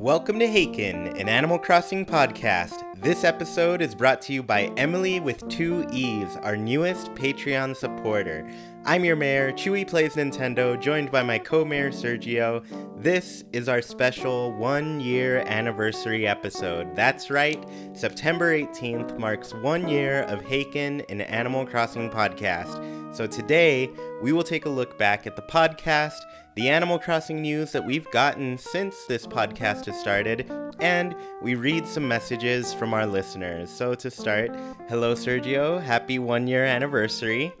Welcome to Haken, an Animal Crossing podcast. This episode is brought to you by Emily with 2 E's, our newest Patreon supporter. I'm your mayor, Chewy Plays Nintendo, joined by my co-mayor, Sergio. This is our special 1-year anniversary episode. That's right, September 18th marks 1 year of Haken, an Animal Crossing podcast. So today, we will take a look back at the podcast, the Animal Crossing news that we've gotten since this podcast has started, and we read some messages from our listeners. So to start, hello Sergio, happy 1-year anniversary.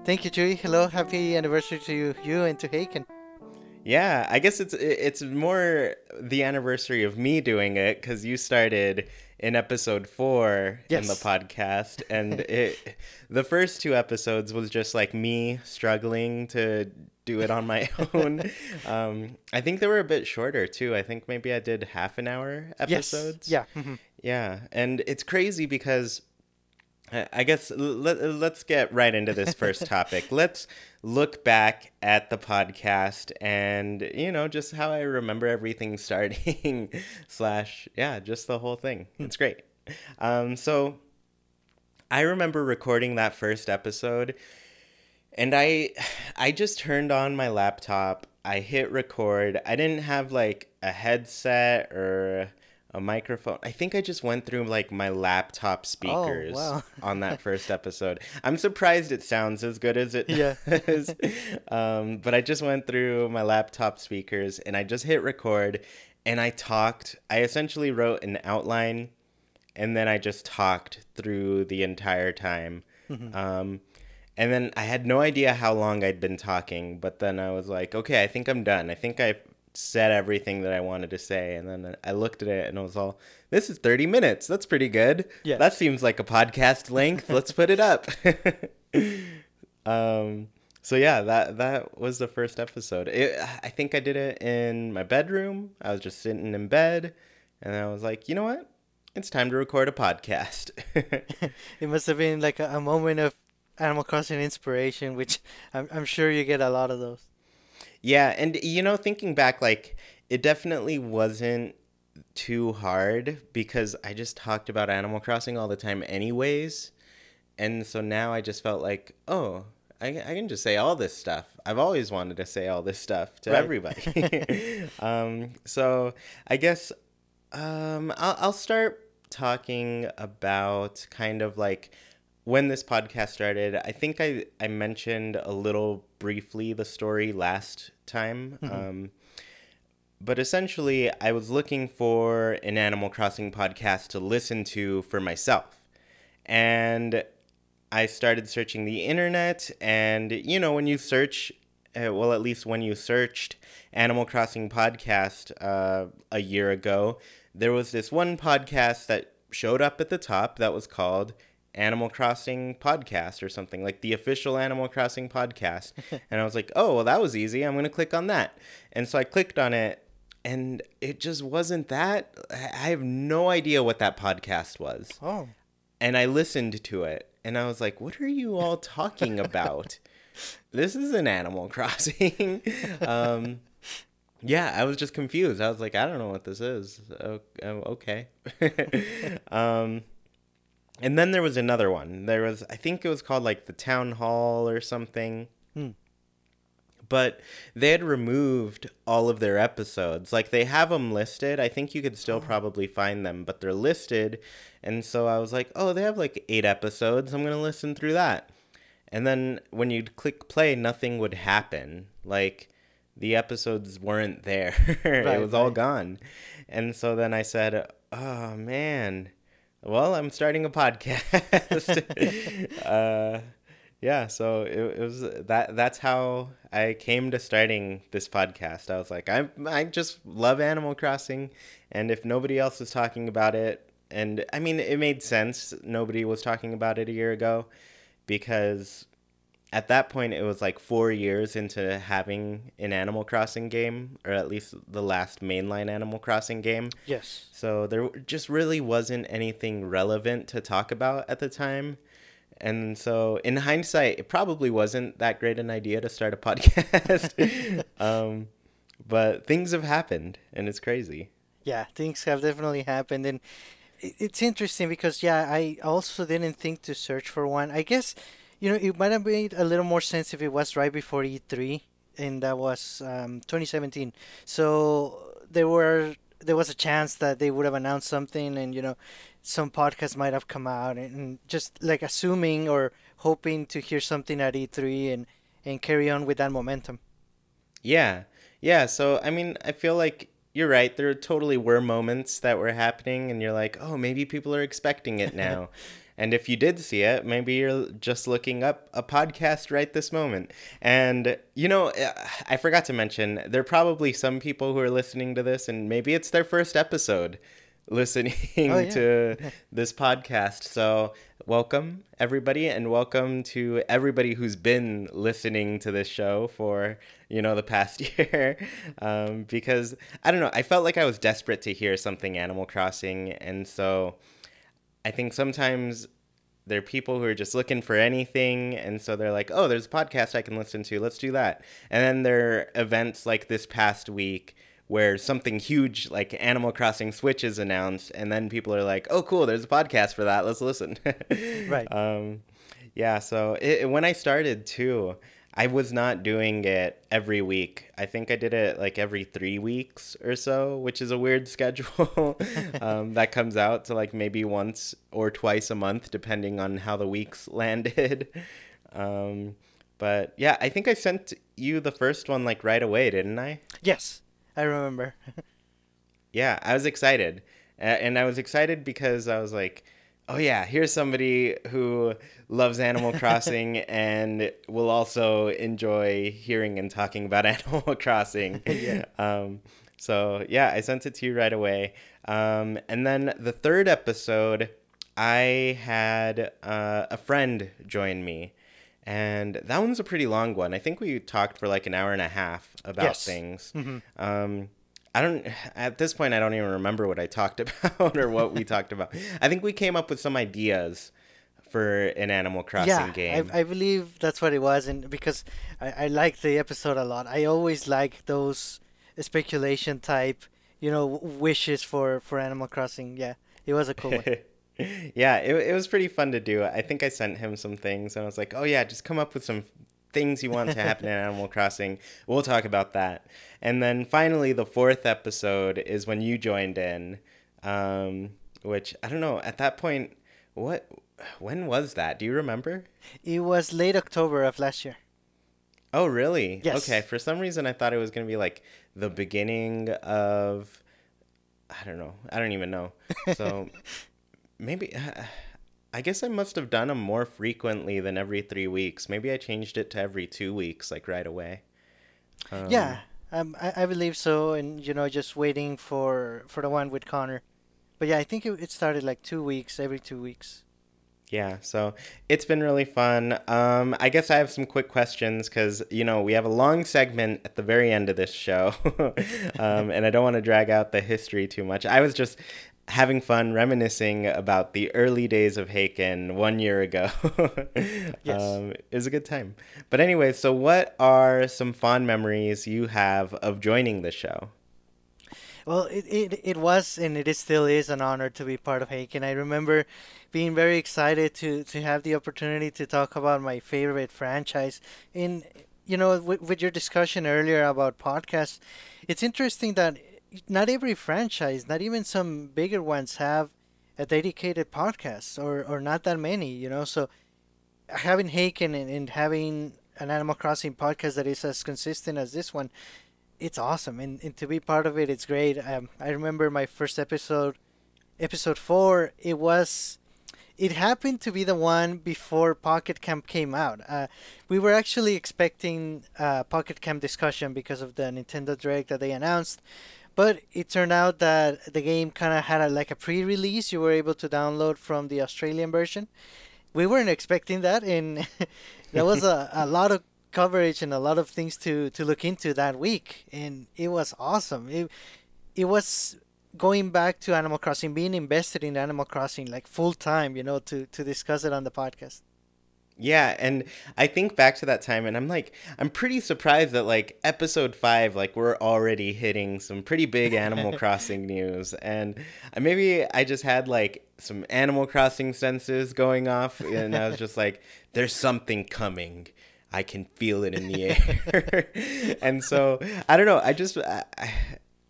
Thank you, Chewy. Hello, happy anniversary to you and to Haken. Yeah, I guess it's more the anniversary of me doing it, because you started in episode 4 in the podcast, and the first 2 episodes was just like me struggling to do it on my own. I think they were a bit shorter too. I think maybe I did half an hour episodes. Yes. Yeah. Mm-hmm. Yeah, and it's crazy because I guess let's get right into this first topic. Let's look back at the podcast and, just how I remember everything starting just the whole thing. It's great. So I remember recording that first episode, and I just turned on my laptop. I hit record. I didn't have like a headset or a microphone. I think I just went through like my laptop speakers on that first episode. I'm surprised it sounds as good as it does. But I just went through my laptop speakers and I just hit record and I talked. I essentially wrote an outline and then I just talked through the entire time. Mm-hmm. And then I had no idea how long I'd been talking, but then I was like, okay, I think I'm done. I think I said everything that I wanted to say, and then I looked at it and I was all, this is 30 minutes. That's pretty good. Yeah. That seems like a podcast length. Let's put it up. So yeah, that was the first episode. I think I did it in my bedroom. I was just sitting in bed and I was like, you know what? It's time to record a podcast. It must have been like a moment of Animal Crossing inspiration, which I'm sure you get a lot of those. Yeah, and thinking back, like, it definitely wasn't too hard because I just talked about Animal Crossing all the time anyways. And so now I just felt like, oh, I can just say all this stuff. I've always wanted to say all this stuff to everybody. So I guess I'll start talking about kind of like when this podcast started. I think I mentioned a little briefly the story last time. Mm-hmm. But essentially, I was looking for an Animal Crossing podcast to listen to for myself. And I started searching the internet. And, when you search, at least when you searched Animal Crossing podcast a year ago, there was this one podcast that showed up at the top that was called Animal Crossing podcast or something, like the official Animal Crossing podcast. And I was like, oh, well, that was easy. I'm going to click on that. And so I clicked on it and it just wasn't that. I have no idea what that podcast was. Oh. And I listened to it and I was like, what are you all talking about? This is an Animal Crossing. Yeah, I was just confused. I was like, I don't know what this is. Okay. And then there was another one. I think it was called like the Town Hall or something. But they had removed all of their episodes. Like, they have them listed. I think you could still probably find them, but they're listed. And so I was like, oh, they have like 8 episodes. I'm going to listen through that. And then when you'd click play, nothing would happen. Like, the episodes weren't there. It was all gone. And so then I said, oh, man. Well, I'm starting a podcast. So it was that's how I came to starting this podcast. I was like, I just love Animal Crossing, and if nobody else is talking about it, and I mean, it made sense. Nobody was talking about it a year ago because at that point, it was like 4 years into having an Animal Crossing game, or at least the last mainline Animal Crossing game. Yes. So there just really wasn't anything relevant to talk about at the time. And so in hindsight, it probably wasn't that great an idea to start a podcast. But things have happened, and it's crazy. Yeah, things have definitely happened, and it's interesting because yeah, I also didn't think to search for one. I guess, it might have made a little more sense if it was right before E3, and that was 2017. So there was a chance that they would have announced something, and some podcasts might have come out, and just like assuming or hoping to hear something at E3 and carry on with that momentum. Yeah. Yeah. So, I mean, I feel like you're right. There totally were moments that were happening, and you're like, oh, maybe people are expecting it now. And if you did see it, maybe you're just looking up a podcast right this moment. And, I forgot to mention, there are probably some people who are listening to this, and maybe it's their first episode Oh listening yeah. to this podcast. So, welcome, everybody, and welcome to everybody who's been listening to this show for, the past year. Because, I don't know, I felt like I was desperate to hear something Animal Crossing. And so I think sometimes there are people who are just looking for anything. And so they're like, oh, there's a podcast I can listen to. Let's do that. And then there are events like this past week where something huge like Animal Crossing Switch is announced, and then people are like, "Oh, cool! There's a podcast for that. Let's listen." Right. Yeah. So when I started too, I was not doing it every week. I think I did it like every 3 weeks or so, which is a weird schedule. That comes out to like maybe once or twice a month, depending on how the weeks landed. Um, but yeah, I think I sent you the first one like right away, didn't I? Yes, I remember. Yeah, I was excited. And I was excited because I was like, oh, yeah, here's somebody who loves Animal Crossing and will also enjoy hearing and talking about Animal Crossing. Yeah. So, yeah, I sent it to you right away. And then the third episode, I had a friend join me. And that one's a pretty long one. I think we talked for like an hour and a half about Yes. things. Hmm. I don't, at this point, I don't even remember what I talked about or what we talked about. I think we came up with some ideas for an Animal Crossing Yeah, game. I believe that's what it was, and because I like the episode a lot. I always like those speculation type, wishes for Animal Crossing. Yeah, it was a cool one. Yeah, it was pretty fun to do. I think I sent him some things and I was like, oh yeah, just come up with some things you want to happen in Animal Crossing. We'll talk about that. And then finally, the fourth episode is when you joined in, which I don't know, at that point, what, when was that? Do you remember? It was late October of last year. Oh, really? Okay, Yes. for some reason I thought it was going to be like the beginning of, I don't know. I don't even know. So maybe I guess I must have done them more frequently than every 3 weeks. Maybe I changed it to every 2 weeks, like right away. Yeah, Um, I believe so, and just waiting for the one with Connor. But yeah, I think it started like 2 weeks, every 2 weeks. yeah, so it's been really fun. I guess I have some quick questions because, we have a long segment at the very end of this show. And I don't want to drag out the history too much. I was just having fun reminiscing about the early days of Haken 1 year ago. Yes. It was a good time. But anyway, so what are some fond memories you have of joining the show? Well, it was and it is still is an honor to be part of Haken. I remember being very excited to have the opportunity to talk about my favorite franchise. And, with your discussion earlier about podcasts, it's interesting that not every franchise, not even some bigger ones, have a dedicated podcast, or not that many, So having Haken and having an Animal Crossing podcast that is as consistent as this one, it's awesome, and to be part of it, it's great. I remember my first episode, episode 4. It happened to be the one before Pocket Camp came out. We were actually expecting Pocket Camp discussion because of the Nintendo Direct that they announced, but it turned out that the game kind of had like a pre-release you were able to download from the Australian version. We weren't expecting that, and there was a lot of coverage and a lot of things to look into that week, and it was awesome. It was going back to Animal Crossing, being invested in Animal Crossing like full time, to discuss it on the podcast. Yeah, and I think back to that time and I'm like, I'm pretty surprised that like episode 5, like we're already hitting some pretty big Animal Crossing news. And maybe I just had like some Animal Crossing senses going off and I was just like, there's something coming. I can feel it in the air. And so, I don't know,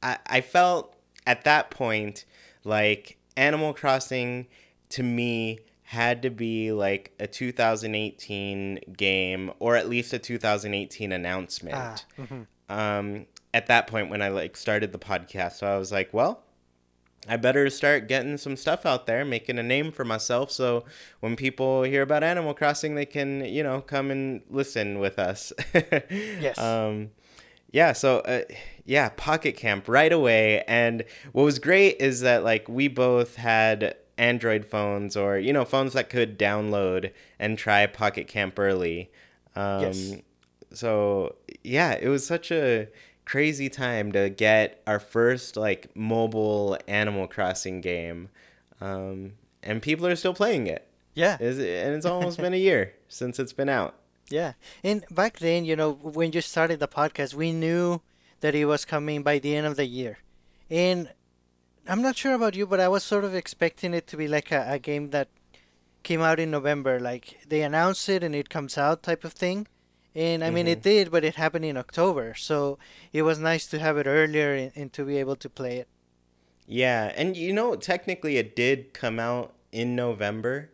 I felt at that point like Animal Crossing to me had to be like a 2018 game or at least a 2018 announcement. At that point when I like started the podcast, so I was like, well, I better start getting some stuff out there, making a name for myself, so when people hear about Animal Crossing, they can, come and listen with us. Yes. Yeah, so yeah, Pocket Camp right away. And what was great is that like we both had Android phones or phones that could download and try Pocket Camp early. Yes. So yeah, it was such a crazy time to get our first like mobile Animal Crossing game, and people are still playing it. Yeah. And it's almost been a year since it's been out. Yeah. And back then, when you started the podcast, we knew that it was coming by the end of the year. And I'm not sure about you, but I was sort of expecting it to be like a game that came out in November. Like they announce it and it comes out type of thing. And I mean, it did, but it happened in October. So it was nice to have it earlier and to be able to play it. Yeah. And technically it did come out in November,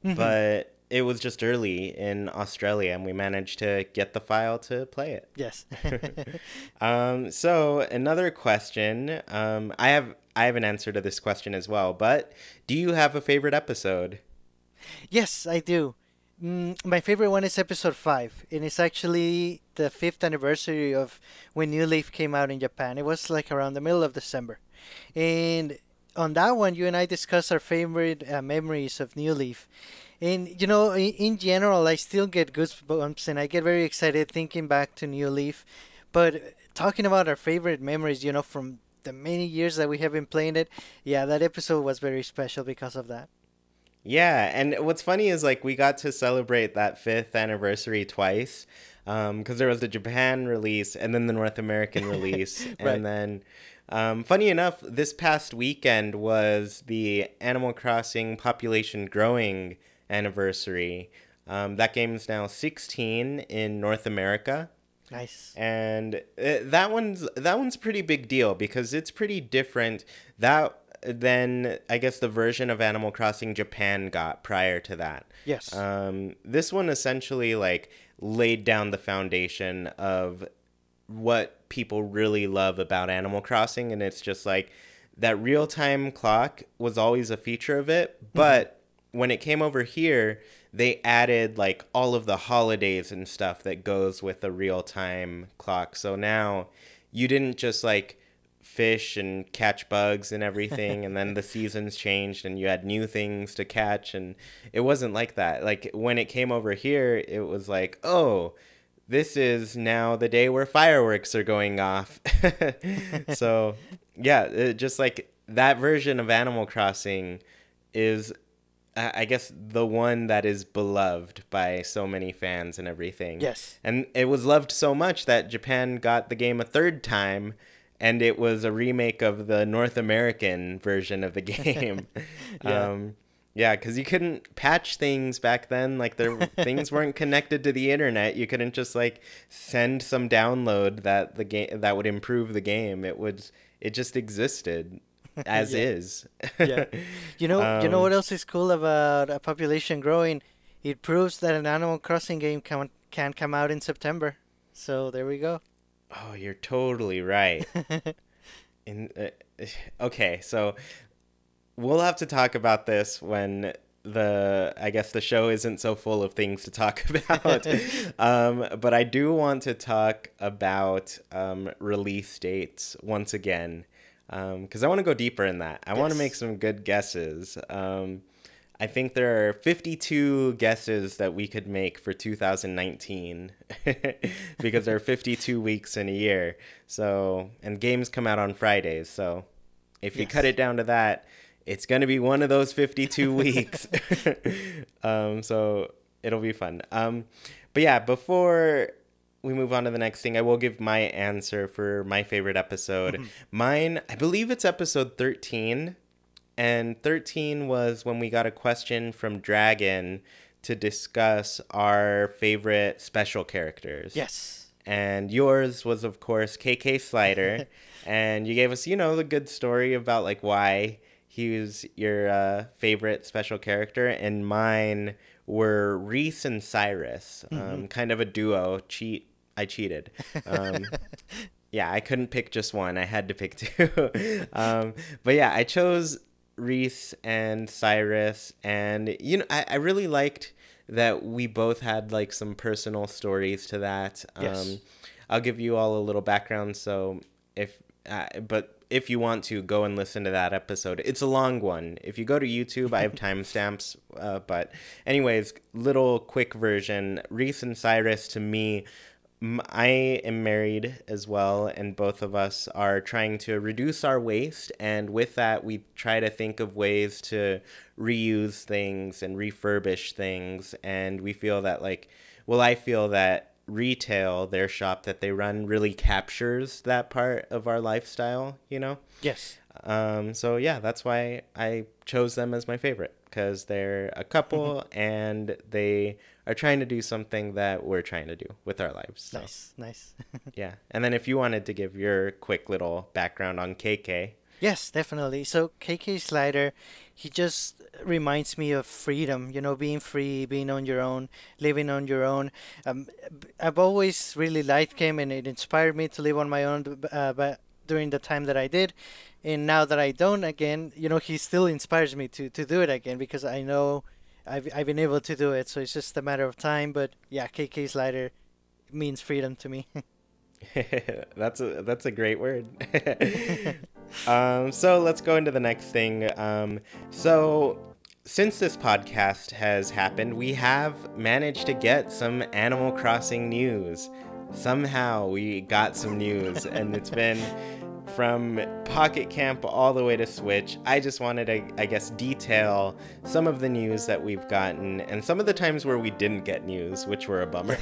but it was just early in Australia, and we managed to get the file to play it. Yes. So another question. I have an answer to this question as well, but do you have a favorite episode? Yes, I do. My favorite one is episode 5, and it's actually the 5th anniversary of when New Leaf came out in Japan. It was like around the middle of December. And on that one, you and I discussed our favorite memories of New Leaf. And, in general, I still get goosebumps and I get very excited thinking back to New Leaf. But talking about our favorite memories, from the many years that we have been playing it, yeah, that episode was very special because of that. Yeah, and what's funny is like we got to celebrate that 5th anniversary twice, because there was the Japan release and then the North American release, Right. and then funny enough, this past weekend was the Animal Crossing population growing anniversary. That game's now 16 in North America. Nice. And that one's a pretty big deal because it's pretty different than I guess the version of Animal Crossing Japan got prior to that. Yes. This one essentially like laid down the foundation of what people really love about Animal Crossing, and it's just like that real-time clock was always a feature of it, but when it came over here, they added like all of the holidays and stuff that goes with a real-time clock. So now you didn't just like fish and catch bugs and everything and then the seasons changed and you had new things to catch, and it wasn't like that. Like when it came over here, it was like, oh, this is now the day where fireworks are going off. So yeah, just like that version of Animal Crossing is I guess the one that is beloved by so many fans and everything. Yes. And it was loved so much that Japan got the game a third time, and it was a remake of the North American version of the game. Yeah. Yeah, because you couldn't patch things back then. Like things weren't connected to the internet. You couldn't just like send some download that the game that would improve the game. It just existed as Yeah. is. Yeah. You know what else is cool about a population growing? It proves that an Animal Crossing game can come out in September. So there we go. Oh, you're totally right. Okay, so we'll have to talk about this when I guess the show isn't so full of things to talk about. But I do want to talk about release dates once again, because I want to go deeper in that. I want to make some good guesses. I think there are 52 guesses that we could make for 2019 because there are 52 weeks in a year. So, and games come out on Fridays. So if you cut it down to that, it's going to be one of those 52 weeks. So It'll be fun. But yeah, before we move on to the next thing, I will give my answer for my favorite episode. Mine, I believe it's episode 13. And 13 was when we got a question from Dragon to discuss our favorite special characters. Yes. And yours was, of course, KK Slider. And you gave us, the good story about, like, why he was your favorite special character. And mine were Reese and Cyrus, kind of a duo. I cheated. Yeah, I couldn't pick just one. I had to pick two. But yeah, I chose Reese and Cyrus, and I really liked that we both had like some personal stories to that. Yes. I'll give you all a little background, so if you want to go and listen to that episode, it's a long one. If you go to YouTube, I have timestamps. But anyways, little quick version. Reese and Cyrus, to me, I am married as well, and both of us are trying to reduce our waste, and with that we try to think of ways to reuse things and refurbish things, and we feel that I feel that retail, their shop that they run, really captures that part of our lifestyle, Yes. So yeah, that's why I chose them as my favorite, because they're a couple and they are trying to do something that we're trying to do with our lives. So. Nice. Yeah. And then if you wanted to give your quick little background on KK. Yes, definitely. So KK Slider, he just reminds me of freedom, being free, being on your own, living on your own. I've always really liked him, and it inspired me to live on my own, but during the time that I did. And now that I don't again, he still inspires me to do it again, because I know I've been able to do it. So it's just a matter of time. But yeah, KK Slider means freedom to me. That's a great word. So let's go into the next thing. So since this podcast has happened, we have managed to get some Animal Crossing news. Somehow we got some news, and it's been from Pocket Camp all the way to Switch. I just wanted to, I guess, detail some of the news that we've gotten and some of the times where we didn't get news, which were a bummer.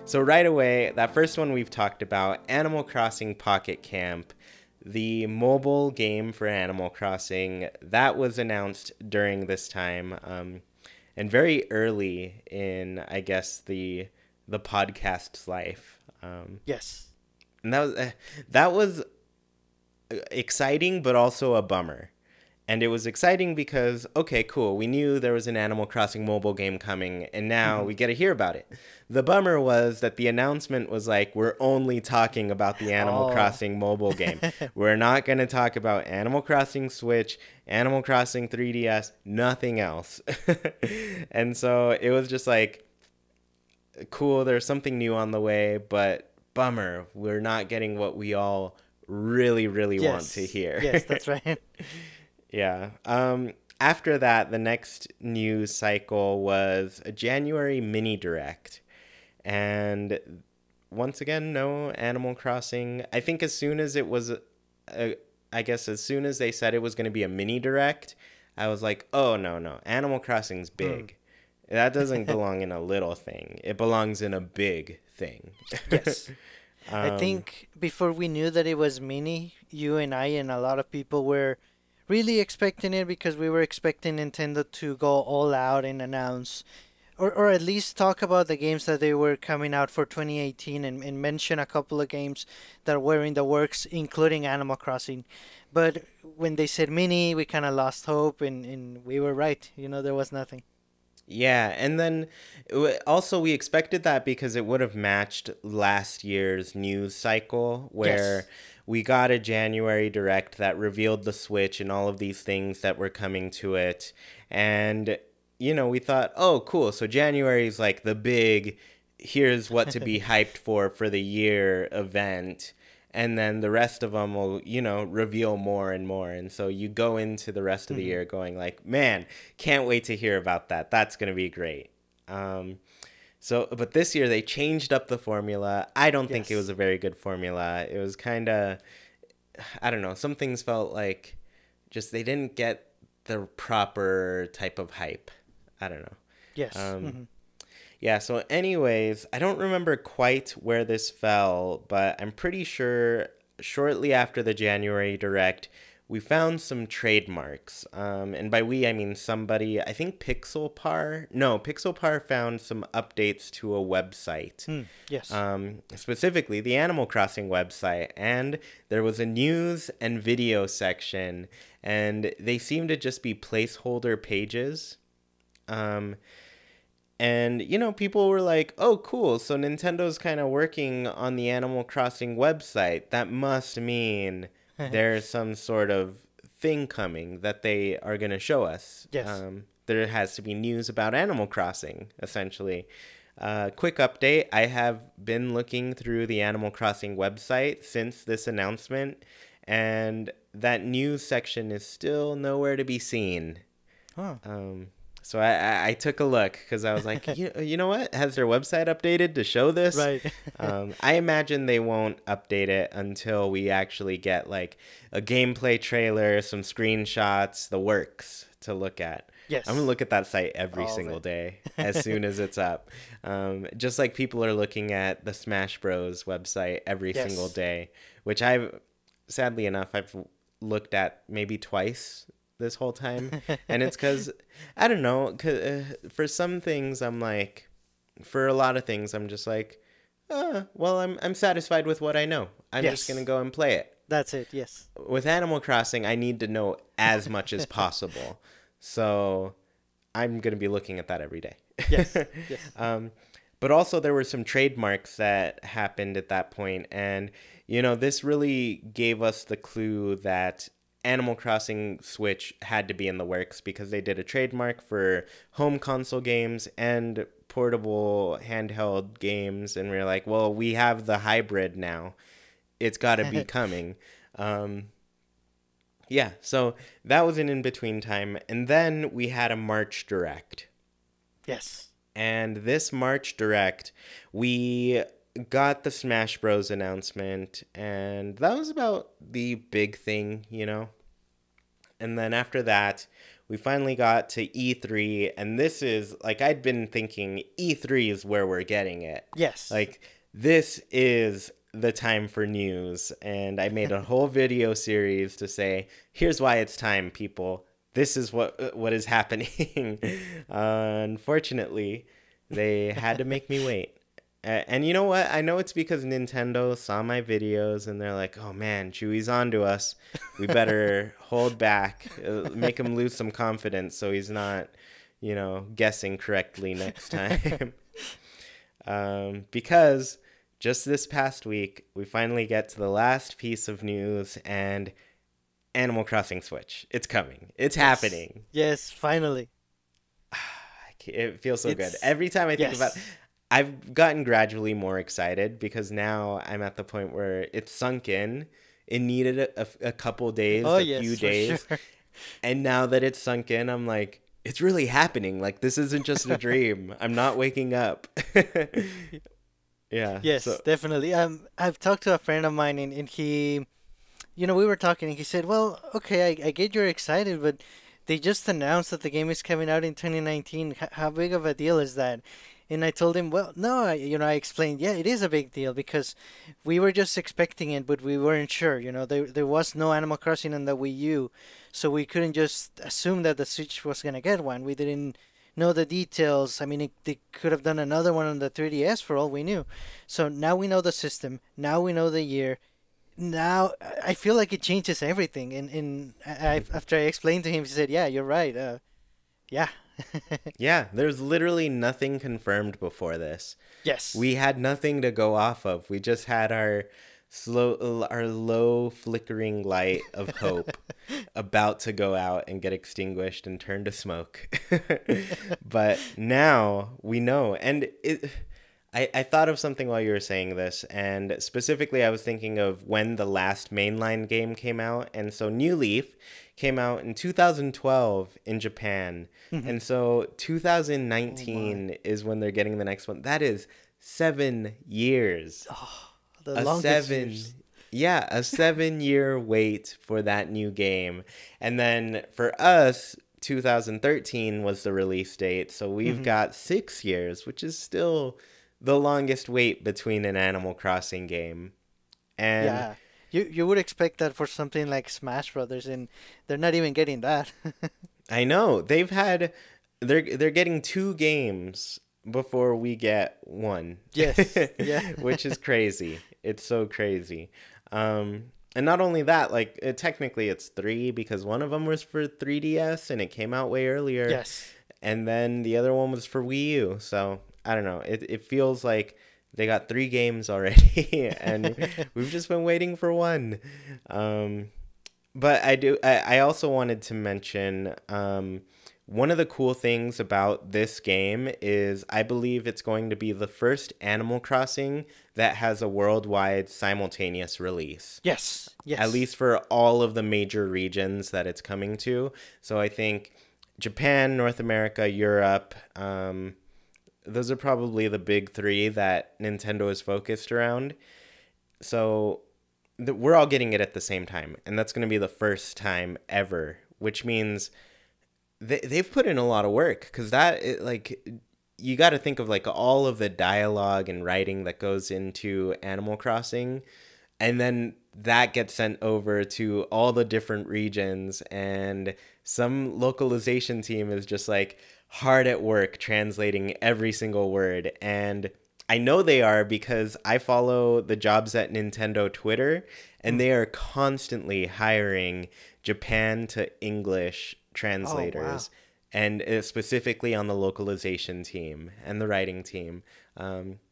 So right away, that first one we've talked about, Animal Crossing Pocket Camp, the mobile game for Animal Crossing, that was announced during this time, and very early in, I guess, the podcast's life. Yes. And that was exciting, but also a bummer. And it was exciting because, okay, cool, we knew there was an Animal Crossing mobile game coming, and now we get to hear about it. The bummer was that the announcement was like, we're only talking about the Animal Crossing mobile game. We're not going to talk about Animal Crossing Switch, Animal Crossing 3DS, nothing else. And so it was just like, cool, there's something new on the way, but bummer, we're not getting what we all really, really want to hear. Yes, that's right. Yeah. After that, the next news cycle was a January mini direct. And once again, no Animal Crossing. I think as soon as it was, as soon as they said it was going to be a mini direct, I was like, oh, no, Animal Crossing's big. That doesn't belong in a little thing. It belongs in a big thing. Yes. I think before we knew that it was mini, you and I and a lot of people were really expecting it, because we were expecting Nintendo to go all out and announce, or at least talk about the games that they were coming out for 2018, and mention a couple of games that were in the works, including Animal Crossing. But when they said mini, we kind of lost hope, and we were right. There was nothing. Yeah, and then also we expected that because it would have matched last year's news cycle where we got a January direct that revealed the Switch and all of these things that were coming to it. And, we thought, oh, cool, so January is like the big, here's what to be hyped for the year event. And then the rest of them will, reveal more and more. And so you go into the rest of the year going like, man, can't wait to hear about that. That's going to be great. But this year they changed up the formula. I don't think it was a very good formula. It was kind of, I don't know, some things felt like just they didn't get the proper type of hype. I don't know. Yes. Hmm. Yeah, so anyways, I don't remember quite where this fell, but I'm pretty sure shortly after the January Direct, we found some trademarks. And by we, I mean somebody, I think Pixelpar. No, Pixelpar found some updates to a website. Yes. Specifically the Animal Crossing website. And there was a news and video section, and they seemed to just be placeholder pages. And, people were like, oh, cool. So Nintendo's kind of working on the Animal Crossing website. That must mean there's some sort of thing coming that they are going to show us. Yes. There has to be news about Animal Crossing, essentially. Quick update. I have been looking through the Animal Crossing website since this announcement, and that news section is still nowhere to be seen. Huh. So I took a look because I was like, you know what? Has their website updated to show this? Right. I imagine they won't update it until we actually get like a gameplay trailer, some screenshots, the works to look at. Yes. I'm going to look at that site every All of single it. day as soon as it's up. Just like people are looking at the Smash Bros. Website every Yes. single day, which sadly enough, I've looked at maybe twice this whole time. And it's because, I don't know, for some things I'm like, for a lot of things I'm just like, well, I'm satisfied with what I know. I'm Yes. just going to go and play it. That's it. Yes. With Animal Crossing, I need to know as much as possible. So I'm going to be looking at that every day. Yes. Yes. But also there were some trademarks that happened at that point. And, this really gave us the clue that Animal Crossing Switch had to be in the works because they did a trademark for home console games and portable handheld games. And we're like, well, we have the hybrid now. It's got to be coming. Yeah, so that was an in-between time. And then we had a March Direct. Yes. And this March Direct, we got the Smash Bros. Announcement, and that was about the big thing, And then after that, we finally got to E3, and this is, like, I'd been thinking E3 is where we're getting it. Yes. Like, this is the time for news, and I made a whole video series to say, here's why it's time, people. This is what is happening. Unfortunately, they had to make me wait. And you know what? I know it's because Nintendo saw my videos and they're like, oh man, Chewy's onto us. We better hold back, make him lose some confidence so he's not, guessing correctly next time. Because just this past week, we finally get to the last piece of news, and Animal Crossing Switch. It's coming. It's happening. Yes, finally. It feels so good. Every time I think about it, I've gotten gradually more excited because now I'm at the point where it's sunk in. It needed a couple days, few days. Sure. And now that it's sunk in, I'm like, it's really happening. Like, this isn't just a dream. I'm not waking up. Yeah. Yes, definitely. I've talked to a friend of mine, and he, we were talking, and he said, well, okay, I get you're excited, but they just announced that the game is coming out in 2019. How big of a deal is that? And I told him, well, no, I explained, yeah, it is a big deal because we were just expecting it, but we weren't sure. There was no Animal Crossing on the Wii U, so we couldn't just assume that the Switch was going to get one. We didn't know the details. I mean, they could have done another one on the 3DS for all we knew. So now we know the system. Now we know the year. Now I feel like it changes everything. And after I explained to him, he said, yeah, you're right. Yeah. Yeah, there's literally nothing confirmed before this. Yes. We had nothing to go off of. We just had our low flickering light of hope about to go out and get extinguished and turn to smoke. But now we know. And I thought of something while you were saying this, and specifically I was thinking of when the last mainline game came out. And so New Leaf came out in 2012 in Japan. And so 2019 is when they're getting the next one. That is 7 years. Oh, the longest years. Yeah, a 7-year wait for that new game. And then for us, 2013 was the release date, so we've Hmm. got 6 years, which is still the longest wait between an Animal Crossing game. And Yeah. You would expect that for something like Smash Brothers, and they're not even getting that. I know they're getting 2 games before we get one, Yes. Yeah. which is crazy. It's so crazy. And not only that, like technically it's 3 because one of them was for 3DS and it came out way earlier, Yes. and then the other one was for Wii U. So I don't know. It feels like they got 3 games already, and we've just been waiting for one. But I also wanted to mention one of the cool things about this game is I believe it's going to be the first Animal Crossing that has a worldwide simultaneous release. Yes. At Yes. least for all of the major regions that it's coming to. So I think Japan, North America, Europe, those are probably the big 3 that Nintendo is focused around. So we're all getting it at the same time, and that's going to be the first time ever, which means they've put in a lot of work, because like you got to think of like all of the dialogue and writing that goes into Animal Crossing, and then that gets sent over to all the different regions, and some localization team is just like hard at work translating every single word. And I know they are because I follow the Jobs at Nintendo Twitter, and Hmm. they are constantly hiring Japan to English Oh, wow. translators, and specifically on the localization team and the writing team.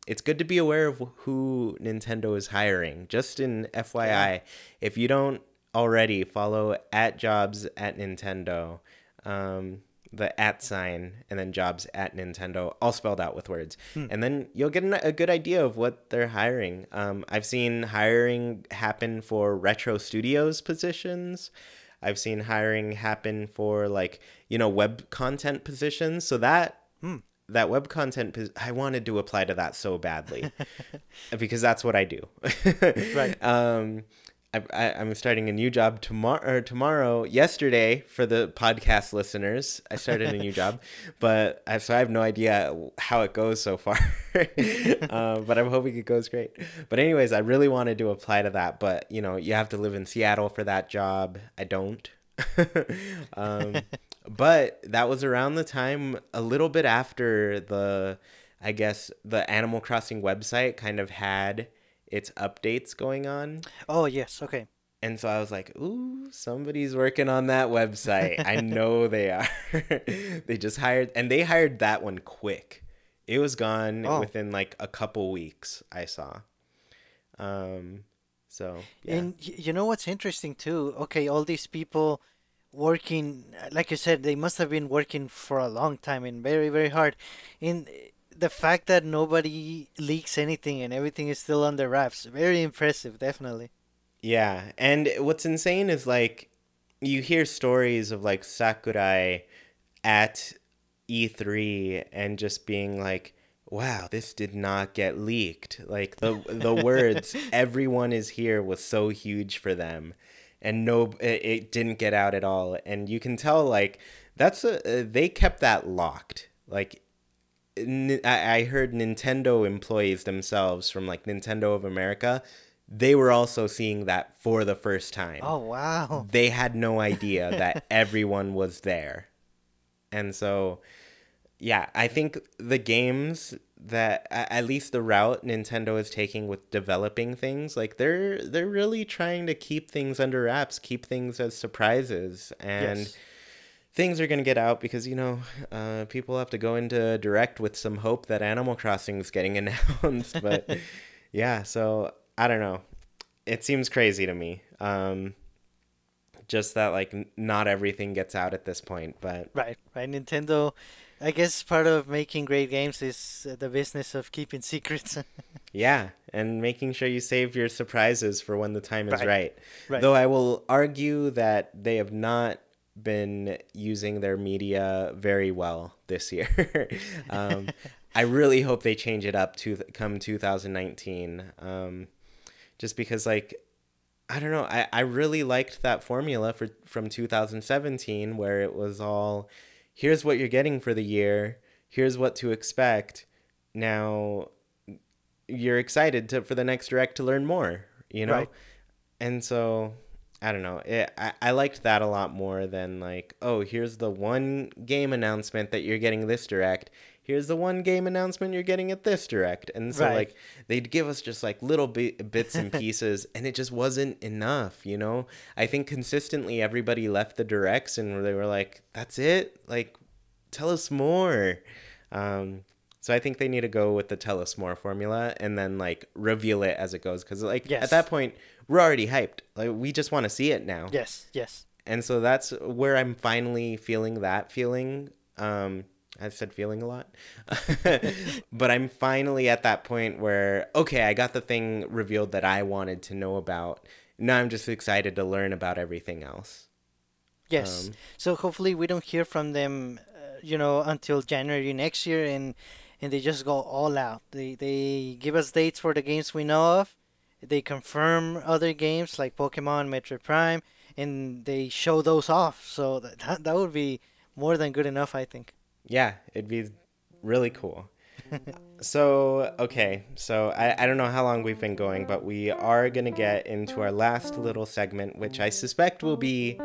It's good to be aware of who Nintendo is hiring. Just in Yeah. FYI, if you don't already, follow at Jobs at Nintendo, the at sign, and then Jobs at Nintendo, all spelled out with words. Hmm. And then you'll get a good idea of what they're hiring. I've seen hiring happen for retro studios positions. I've seen hiring happen for like, web content positions. So Hmm. that web content, I wanted to apply to that so badly because that's what I do. Right. um, I'm starting a new job tomorrow. Yesterday, for the podcast listeners, I started a new job, but so I have no idea how it goes so far. But I'm hoping it goes great. But anyways, I really wanted to apply to that, but you have to live in Seattle for that job. I don't. um, but that was around the time, a little bit after I guess the Animal Crossing website kind of had its updates going on. Oh, yes. Okay. And so I was like, ooh, somebody's working on that website. I know they are. They hired that one quick. It was gone Oh, within like a couple weeks, I saw. Um, so yeah. and you know what's interesting too? Okay, all these people working, like you said, they must have been working for a long time and very, very hard. And the fact that nobody leaks anything and everything is still under wraps, very impressive, definitely. Yeah. And what's insane is like you hear stories of like Sakurai at E3 and just being like, wow, this did not get leaked. Like the words "everyone is here" was so huge for them, and no, it didn't get out at all. And you can tell like they kept that locked. Like I heard Nintendo employees themselves from like Nintendo of America, they were also seeing that for the first time. Oh, wow. They had no idea that everyone was there. And so yeah, I think the games that at least the route Nintendo is taking with developing things, like they're really trying to keep things under wraps, keep things as surprises, and Yes. things are gonna get out because people have to go into direct with some hope that Animal Crossing is getting announced. But yeah, so I don't know. It seems crazy to me. Just that like not everything gets out at this point, but Right, right. Nintendo, I guess part of making great games is the business of keeping secrets. yeah, and making sure you save your surprises for when the time is Right, right. right. Though I will argue that they have not been using their media very well this year. um, I really hope they change it up to come 2019. Just because like I don't know. I really liked that formula from 2017 where it was all, here's what you're getting for the year, here's what to expect. Now you're excited for the next direct to learn more, you know? Right. And so I don't know. I liked that a lot more than like, oh, here's the one game announcement that you're getting this direct. Here's the one game announcement you're getting at this direct. And so Right. like they'd give us just like little bits and pieces, and it just wasn't enough, you know? I think consistently everybody left the directs and they were like, that's it? Like, tell us more. Um, so I think they need to go with the tell us more formula and then like reveal it as it goes. Cause like at that Yes. point we're already hyped. Like we just want to see it now. Yes. Yes. And so that's where I'm finally feeling that feeling. I've said feeling a lot, but I'm finally at that point where, okay, I got the thing revealed that I wanted to know about. Now I'm just excited to learn about everything else. Yes. Um, So hopefully we don't hear from them, until January next year, and they just go all out. They give us dates for the games we know of. They confirm other games like Pokemon, Metroid Prime, and they show those off. So that would be more than good enough, I think. yeah, it'd be really cool. So, okay, so I don't know how long we've been going, but we are going to get into our last little segment, which I suspect will be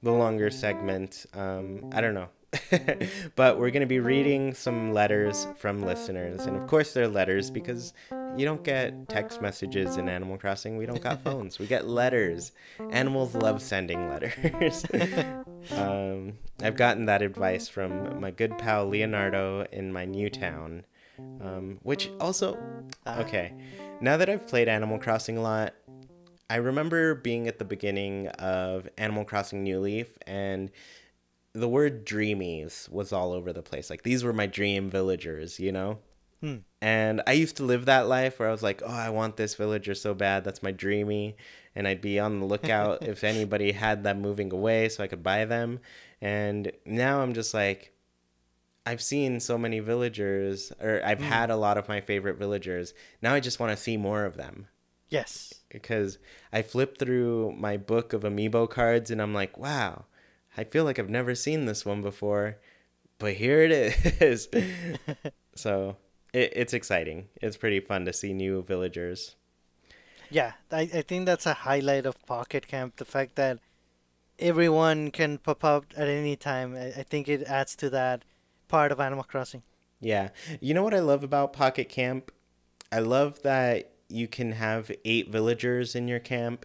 the longer segment. I don't know. But we're going to be reading some letters from listeners. And of course, they're letters because you don't get text messages in Animal Crossing. We don't got phones. We get letters. Animals love sending letters. I've gotten that advice from my good pal Leonardo in my new town. Which also, okay, now that I've played Animal Crossing a lot, I remember being at the beginning of Animal Crossing New Leaf, and the word dreamies was all over the place. Like, these were my dream villagers, you know? Hmm. And I used to live that life where I was like, oh, I want this villager so bad. That's my dreamy. And I'd be on the lookout if anybody had them moving away so I could buy them. And now I'm just like, I've seen so many villagers, or I've Hmm. had a lot of my favorite villagers. Now I just want to see more of them. Yes. Because I flipped through my book of amiibo cards and I'm like, wow, I feel like I've never seen this one before, but here it is. So it's exciting. It's pretty fun to see new villagers. Yeah, I think that's a highlight of Pocket Camp, the fact that everyone can pop up at any time. I think it adds to that part of Animal Crossing. Yeah. You know what I love about Pocket Camp? I love that you can have 8 villagers in your camp,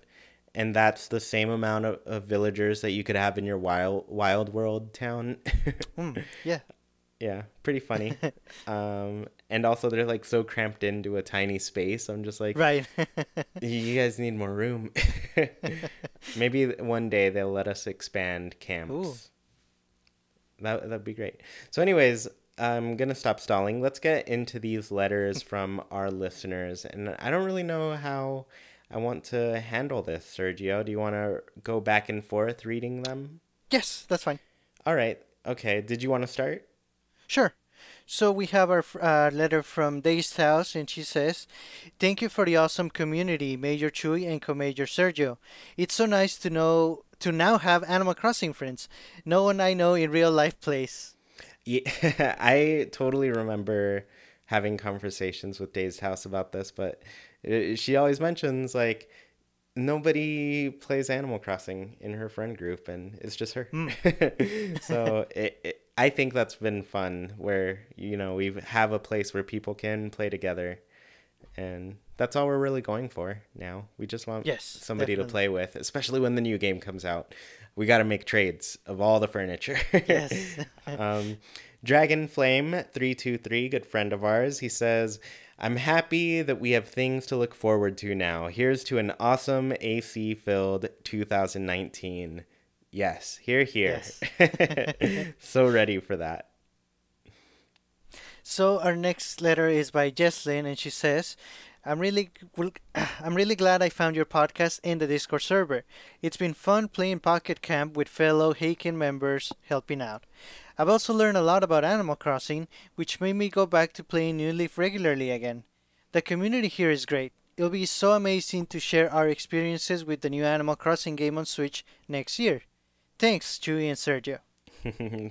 and that's the same amount of villagers that you could have in your wild world town. Hmm. Yeah. Yeah, pretty funny. And also they're like so cramped into a tiny space. I'm just like, Right. you guys need more room. Maybe one day they'll let us expand Ooh. camps. That'd be great. So, anyways, I'm gonna stop stalling. Let's get into these letters from our listeners. And I don't really know how I want to handle this, Sergio. Do you want to go back and forth reading them? Yes, that's fine. All right. Okay. Did you want to start? Sure. So we have our letter from Dazed House, and she says, "Thank you for the awesome community, Major Chewy and Co-Major Sergio. It's so nice to now have Animal Crossing friends. No one I know in real life plays." Yeah, I totally remember having conversations with Dazed House about this, but she always mentions like nobody plays Animal Crossing in her friend group, and it's just her. Hmm. So I think that's been fun, where we have a place where people can play together, and that's all we're really going for now. We just want Yes, somebody to definitely. play with, especially when the new game comes out. We got to make trades of all the furniture. Yes. um, Dragon Flame 323, good friend of ours, he says, "I'm happy that we have things to look forward to now. Here's to an awesome AC-filled 2019. Yes, here, here." Yes. So ready for that. So our next letter is by Jesslyn, and she says, I'm really glad I found your podcast in the Discord server. It's been fun playing Pocket Camp with fellow Haken members helping out. I've also learned a lot about Animal Crossing, which made me go back to playing New Leaf regularly again. The community here is great. It'll be so amazing to share our experiences with the new Animal Crossing game on Switch next year. Thanks, Chewy and Sergio.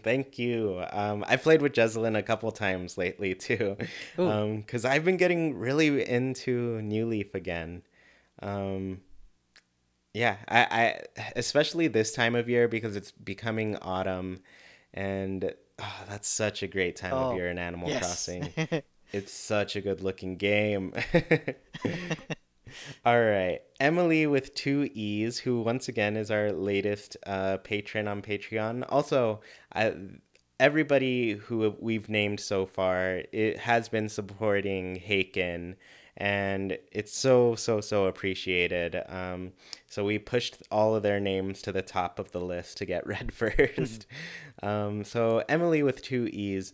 Thank you. I played with Jezelyn a couple times lately too, Ooh, because I've been getting really into New Leaf again. Um, yeah, I especially this time of year because it's becoming autumn, and that's such a great time of oh, year in Animal yes. Crossing. It's such a good looking game. All right. Emily with two E's, who once again is our latest patron on Patreon. Also, everybody who we've named so far, it has been supporting Haken, and it's so, so, so appreciated. So we pushed all of their names to the top of the list to get read first. So Emily with two E's.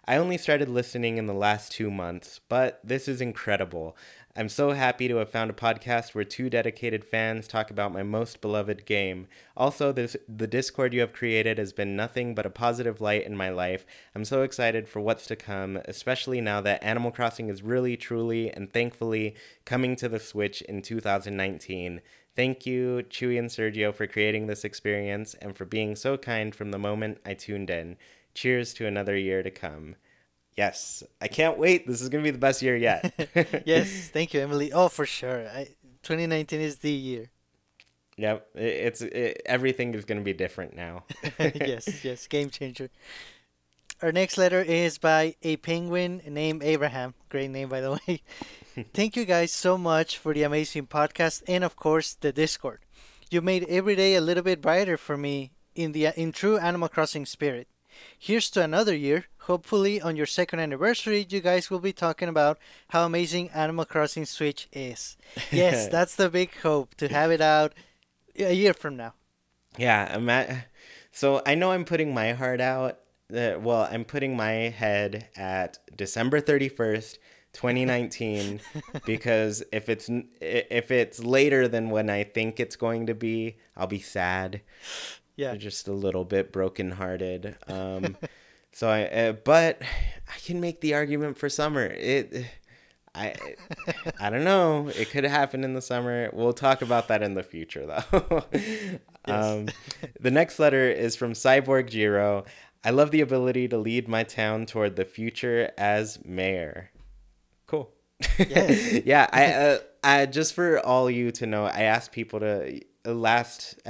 I only started listening in the last 2 months, but this is incredible. I'm so happy to have found a podcast where two dedicated fans talk about my most beloved game. Also, the Discord you have created has been nothing but a positive light in my life. I'm so excited for what's to come, especially now that Animal Crossing is really, truly, and thankfully coming to the Switch in 2019. Thank you, Chewy and Sergio, for creating this experience and for being so kind from the moment I tuned in. Cheers to another year to come. Yes, I can't wait. This is going to be the best year yet. Yes, thank you, Emily. Oh, for sure. 2019 is the year. Yep, everything is going to be different now. Yes, yes, game changer. Our next letter is by a penguin named Abraham. Great name, by the way. Thank you guys so much for the amazing podcast and, of course, the Discord. You made every day a little bit brighter for me in true Animal Crossing spirit. Here's to another year. Hopefully, on your second anniversary, you guys will be talking about how amazing Animal Crossing Switch is. Yes, that's the big hope, to have it out a year from now. Yeah, so I know I'm putting my heart out. Well, I'm putting my head at December 31st, 2019, because if it's later than when I think it's going to be, I'll be sad. Yeah. Just a little bit brokenhearted. But I can make the argument for summer. I, I don't know. It could happen in the summer. We'll talk about that in the future, though. Yes. The next letter is from Cyborg Jiro. I love the ability to lead my town toward the future as mayor. Cool. Yes. Yeah, I just for all you to know, I asked people to last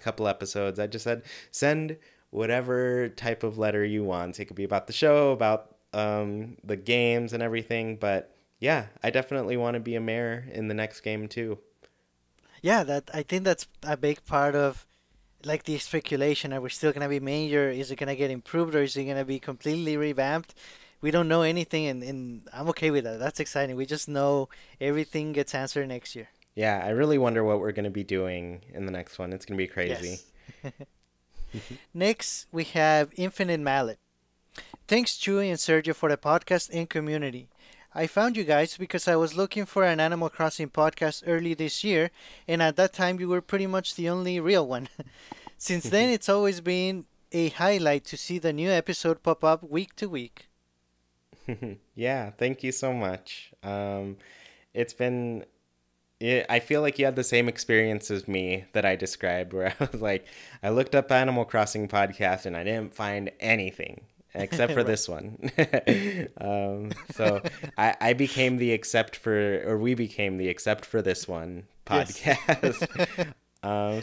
couple episodes, I just said send whatever type of letter you want. It could be about the show, about the games and everything, but yeah, I definitely want to be a mayor in the next game too. Yeah, that I think that's a big part of like the speculation. Are we still gonna be major? Is it gonna get improved or is it gonna be completely revamped? We don't know anything, and I'm okay with that. That's exciting. We just know everything gets answered next year. Yeah, I really wonder what we're going to be doing in the next one. It's going to be crazy. Yes. Next, we have Infinite Mallet. Thanks, Chewy and Sergio, for the podcast and community. I found you guys because I was looking for an Animal Crossing podcast early this year, and at that time you were pretty much the only real one. Since then, it's always been a highlight to see the new episode pop up week to week. Yeah, thank you so much. It's been I feel like you had the same experience as me that I described, where I was like, I looked up Animal Crossing podcast and I didn't find anything except for Right. this one. So I became the we became the except for this one Yes. podcast.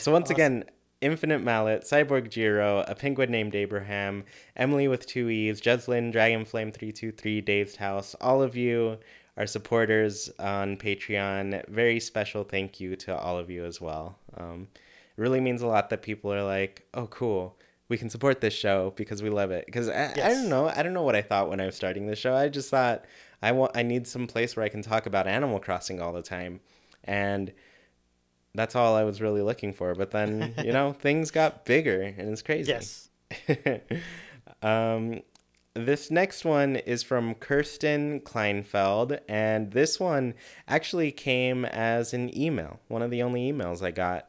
So once Awesome. again, Infinite Mallet, Cyborg Jiro, a penguin named Abraham, Emily with two E's, Jeslyn, Dragonflame323, Dave's House, all of you, our supporters on Patreon. Very special thank you to all of you as well. It really means a lot that people are like, oh, cool. We can support this show because we love it. Because I don't Yes. know. I don't know what I thought when I was starting this show. I just thought I need some place where I can talk about Animal Crossing all the time. And that's all I was really looking for. But then, things got bigger and it's crazy. Yes. um, this next one is from Kirsten Kleinfeld, and this one actually came as an email, one of the only emails I got.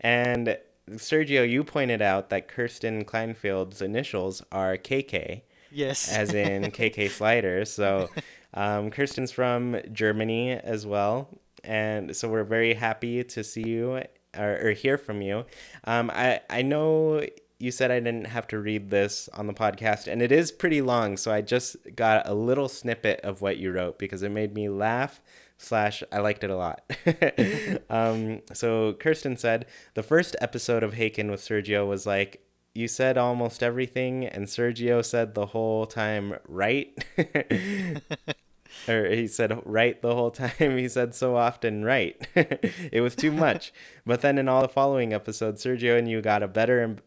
And Sergio, you pointed out that Kirsten Kleinfeld's initials are KK, Yes. as in KK Sliders. So Kirsten's from Germany as well. And so we're very happy to see you or hear from you. I know you said I didn't have to read this on the podcast, and it is pretty long. So I just got a little snippet of what you wrote because it made me laugh / I liked it a lot. So Kirsten said, the first episode of Haken with Sergio was like, you said almost everything, and Sergio said the whole time, right? Or he said right the whole time. He said so often right. It was too much. But then in all the following episodes, Sergio and you got a better and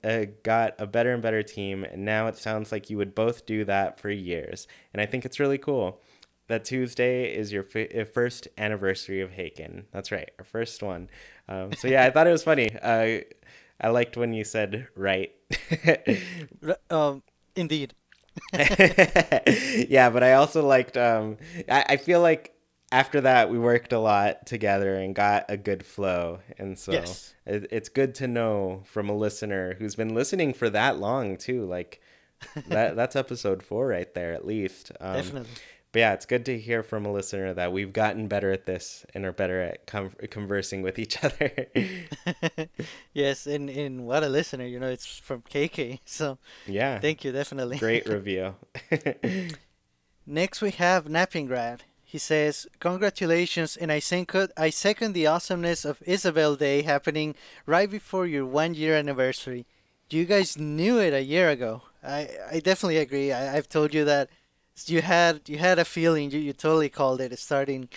better team, and now it sounds like you would both do that for years. And I think it's really cool. That Tuesday is your first anniversary of Haken. That's right, our first one. So yeah, I thought it was funny. I liked when you said right. Indeed. Yeah, but I also liked. I feel like after that we worked a lot together and got a good flow, and so Yes. it's good to know from a listener who's been listening for that long too. Like that's episode 4 right there at least. Definitely. But yeah, it's good to hear from a listener that we've gotten better at this and are better at conversing with each other. Yes, and what a listener, it's from KK. So Yeah, thank you, definitely. great review. Next we have Nappingrad. He says, congratulations, and I second the awesomeness of Isabel Day happening right before your 1 year anniversary. You guys knew it a year ago. I definitely agree. I've told you that you had a feeling. You totally called it starting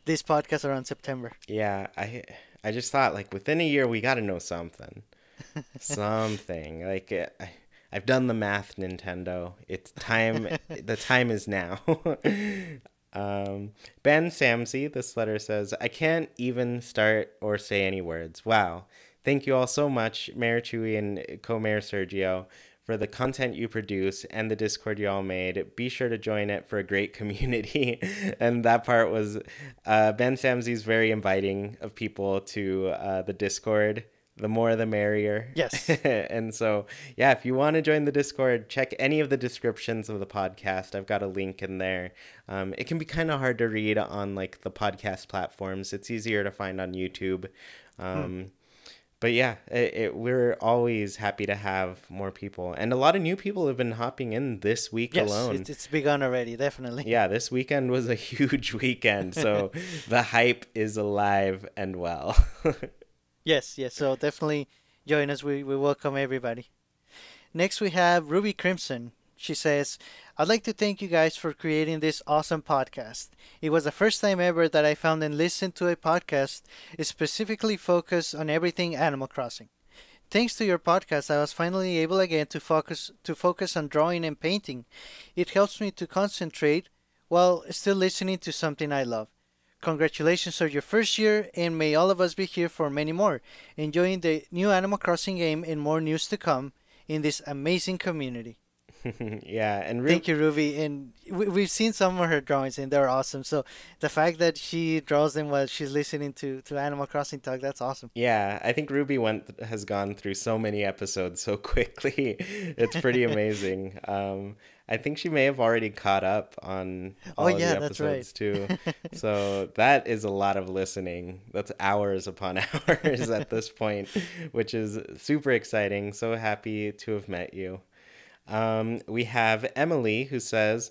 this podcast around September. Yeah, I just thought like within a year we got to know something. Something. Like I've done the math, Nintendo. It's time. The time is now. Ben Samsey, this letter says, I can't even start or say any words. Wow. Thank you all so much, Mayor Chewy and Co-Mayor Sergio, for the content you produce and the Discord you all made. Be sure to join it for a great community. And that part was Ben Samsey's very inviting of people to the Discord. The more the merrier. Yes. And so, yeah, if you want to join the Discord, check any of the descriptions of the podcast. I've got a link in there. It can be kind of hard to read on like the podcast platforms. It's easier to find on YouTube. But yeah, we're always happy to have more people. And a lot of new people have been hopping in this week alone. Yes, it's begun already, definitely. Yeah, this weekend was a huge weekend. So the hype is alive and well. Yes, so definitely join us. We welcome everybody. Next we have Ruby Crimson. She says, I'd like to thank you guys for creating this awesome podcast. It was the first time ever that I found and listened to a podcast specifically focused on everything Animal Crossing. Thanks to your podcast, I was finally able again to focus on drawing and painting. It helps me to concentrate while still listening to something I love. Congratulations on your first year, and may all of us be here for many more, enjoying the new Animal Crossing game and more news to come in this amazing community. Yeah, and thank you, Ruby. And we've seen some of her drawings, and they're awesome. So the fact that she draws them while she's listening to Animal Crossing talk, that's awesome. Yeah, I think Ruby has gone through so many episodes so quickly. It's pretty amazing. I think she may have already caught up on all of the episodes too. So that is a lot of listening. That's hours upon hours at this point, which is super exciting. So happy to have met you. We have Emily, who says,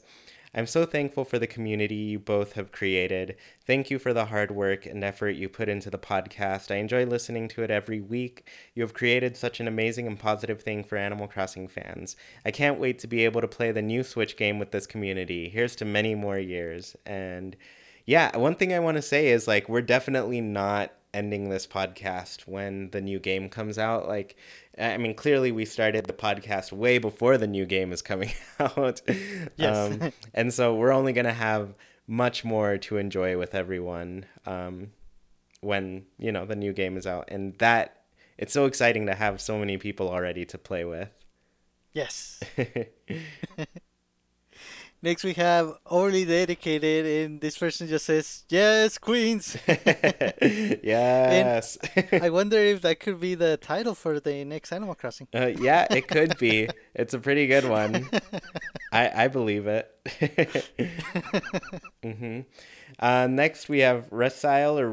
I'm so thankful for the community you both have created. Thank you for the hard work and effort you put into the podcast. I enjoy listening to it every week. You have created such an amazing and positive thing for Animal Crossing fans. I can't wait to be able to play the new Switch game with this community. Here's to many more years. And yeah, one thing I want to say is like, we're definitely not ending this podcast when the new game comes out. Like, I mean, clearly we started the podcast way before the new game is coming out. Yes. And so we're only going to have much more to enjoy with everyone when, the new game is out. And that, it's so exciting to have so many people already to play with. Yes. Next we have overly dedicated, and this person just says, "Yes, Queens." And Yes. I wonder if that could be the title for the next Animal Crossing. Yeah, it could be. It's a pretty good one. I believe it. hmm Next we have Resile or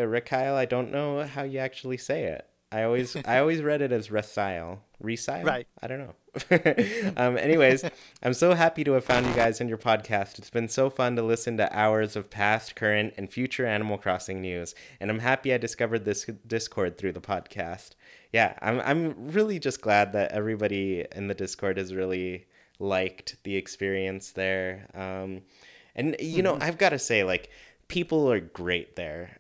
Rekile. I don't know how you actually say it. I always read it as Resile. Resile? Right. I don't know. Anyways, I'm so happy to have found you guys in your podcast. It's been so fun to listen to hours of past, current, and future Animal Crossing news, and I'm happy I discovered this Discord through the podcast. Yeah, I'm really just glad that everybody in the Discord has really liked the experience there. And Hmm. I've got to say, like, people are great there.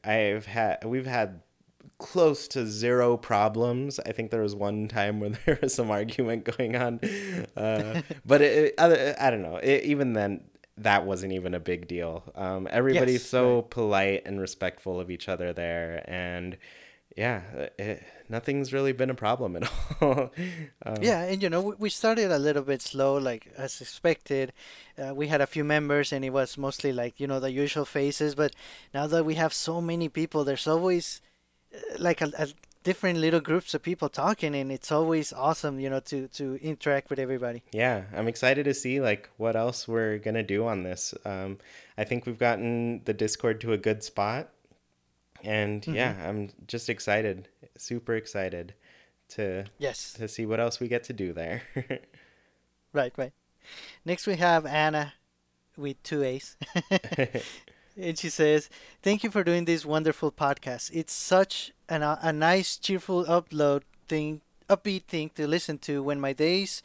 We've had close to zero problems. I think there was one time where there was some argument going on, but I don't know. Even then, that wasn't even a big deal. Everybody's Yes, right. so polite and respectful of each other there, and yeah, nothing's really been a problem at all. um, Yeah, and we started a little bit slow, like as expected. We had a few members, and it was mostly like the usual faces. But now that we have so many people, there's always like a different little groups of people talking, and it's always awesome, to interact with everybody. Yeah, I'm excited to see like what else we're gonna do on this. I think we've gotten the Discord to a good spot, and Hmm. yeah, I'm just excited, super excited to Yes, to see what else we get to do there. right, right. Next, we have Anna with two A's. And she says, "Thank you for doing this wonderful podcast. It's such a nice, cheerful upbeat thing to listen to when my days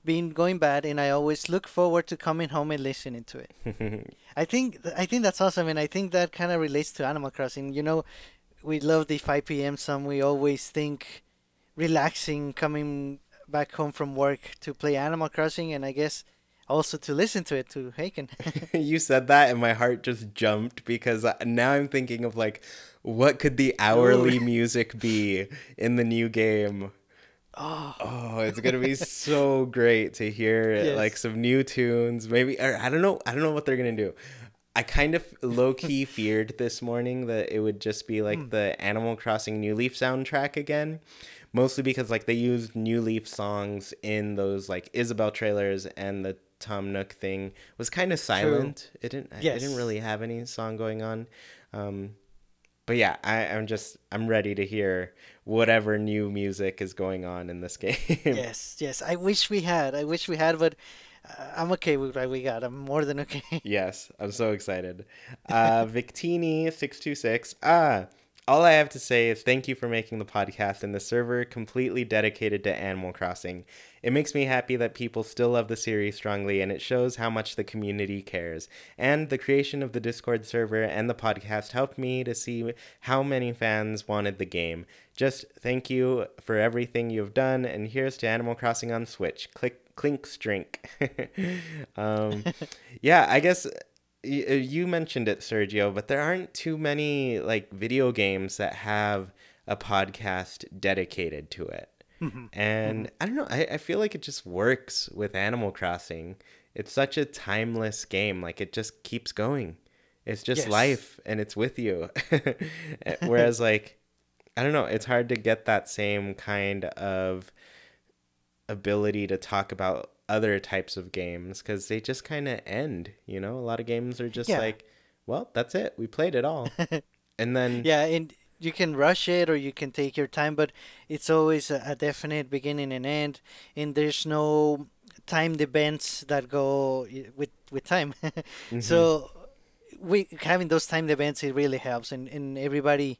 been going bad, and I always look forward to coming home and listening to it." I think that's awesome, and I think that kind of relates to Animal Crossing. We love the 5 p.m. song. We always think relaxing coming back home from work to play Animal Crossing, and I guess also to listen to it to Haken. You said that, and my heart just jumped because now I'm thinking of like, what could the Ooh. hourly music be in the new game? Oh, Oh, it's gonna be so great to hear like yes. some new tunes. Maybe, or I don't know. I don't know what they're gonna do. I kind of low key feared this morning that it would just be like Hmm. the Animal Crossing New Leaf soundtrack again, mostly because like they used New Leaf songs in those like Isabel trailers, and the Tom Nook thing was kind of True. silent. It didn't Yes. really have any song going on. Um, but yeah, I'm ready to hear whatever new music is going on in this game. Yes. Yes. I wish we had. I wish we had, but I'm okay with what we got. I'm more than okay. Yes, I'm so excited. Victini626. All I have to say is thank you for making the podcast and the server completely dedicated to Animal Crossing. It makes me happy that people still love the series strongly, and it shows how much the community cares. And the creation of the Discord server and the podcast helped me to see how many fans wanted the game. Just thank you for everything you've done, and here's to Animal Crossing on Switch. Clinks drink. um, yeah, I guess you mentioned it, Sergio, but there aren't too many like video games that have a podcast dedicated to it. Mhm. Mhm. And I don't know, I feel like it just works with Animal Crossing. It's such a timeless game. Like it just keeps going. It's just Yes. life and it's with you. Whereas like I don't know, it's hard to get that same kind of ability to talk about other types of games because they just kind of end. A lot of games are just Yeah. like, well, that's it, we played it all. And then Yeah, and you can rush it or you can take your time, but it's always a definite beginning and end, and there's no timed events that go with time. hmm So we having those timed events, it really helps, and everybody,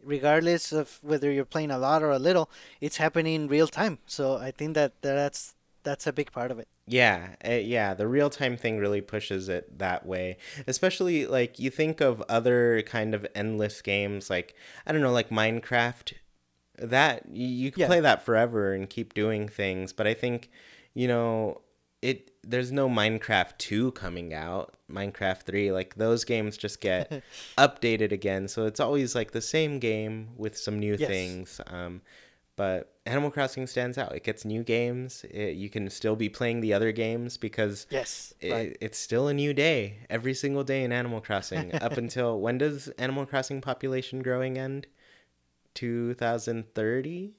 regardless of whether you're playing a lot or a little, it's happening in real time. So I think that's a big part of it. yeah, the real time thing really pushes it that way. Especially like you think of other kind of endless games like I don't know, like Minecraft. That you could Yeah. play that forever and keep doing things, but I think you know there's no Minecraft 2 coming out, Minecraft 3, like those games just get updated again, so it's always like the same game with some new Yes. things. But Animal Crossing stands out. It gets new games. You can still be playing the other games because Yes, right. it's still a new day every single day in Animal Crossing. Up until when does Animal Crossing population growing end? 2030?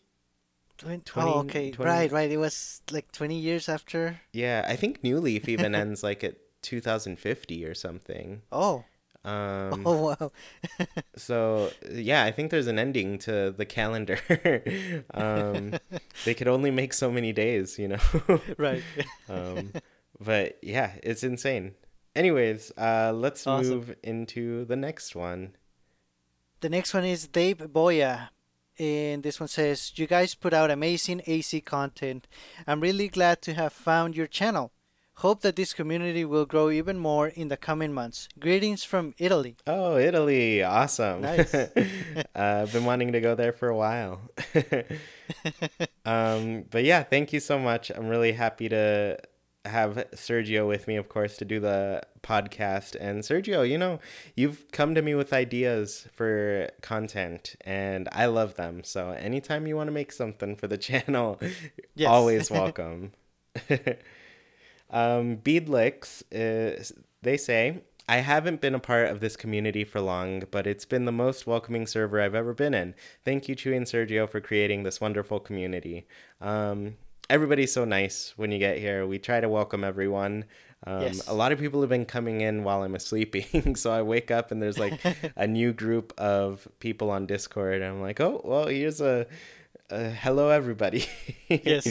Oh, okay. 20. Right, right. It was like 20 years after. Yeah, I think New Leaf even ends like at 2050 or something. Oh, Um, oh, wow. so yeah, I think there's an ending to the calendar. um, they could only make so many days, you know. Right. um, but yeah, it's insane. Anyways, let's Awesome. move into the next one. The next one is Dave Boya. And this one says, you guys put out amazing AC content. I'm really glad to have found your channel. Hope that this community will grow even more in the coming months. Greetings from Italy. Oh, Italy, awesome. Nice. I've been wanting to go there for a while. But yeah, thank you so much. I'm really happy to have Sergio with me, of course, to do the podcast. And Sergio, you've come to me with ideas for content, and I love them. So anytime you want to make something for the channel, Yes. always welcome. Beadlicks, they say, I haven't been a part of this community for long, but it's been the most welcoming server I've ever been in. Thank you, Chewy and Sergio, for creating this wonderful community. Everybody's so nice when you get here. We try to welcome everyone. A Yes. lot of people have been coming in while I'm sleeping, so I wake up and there's like a new group of people on Discord, and I'm like, oh, well, here's a hello, everybody. Yes.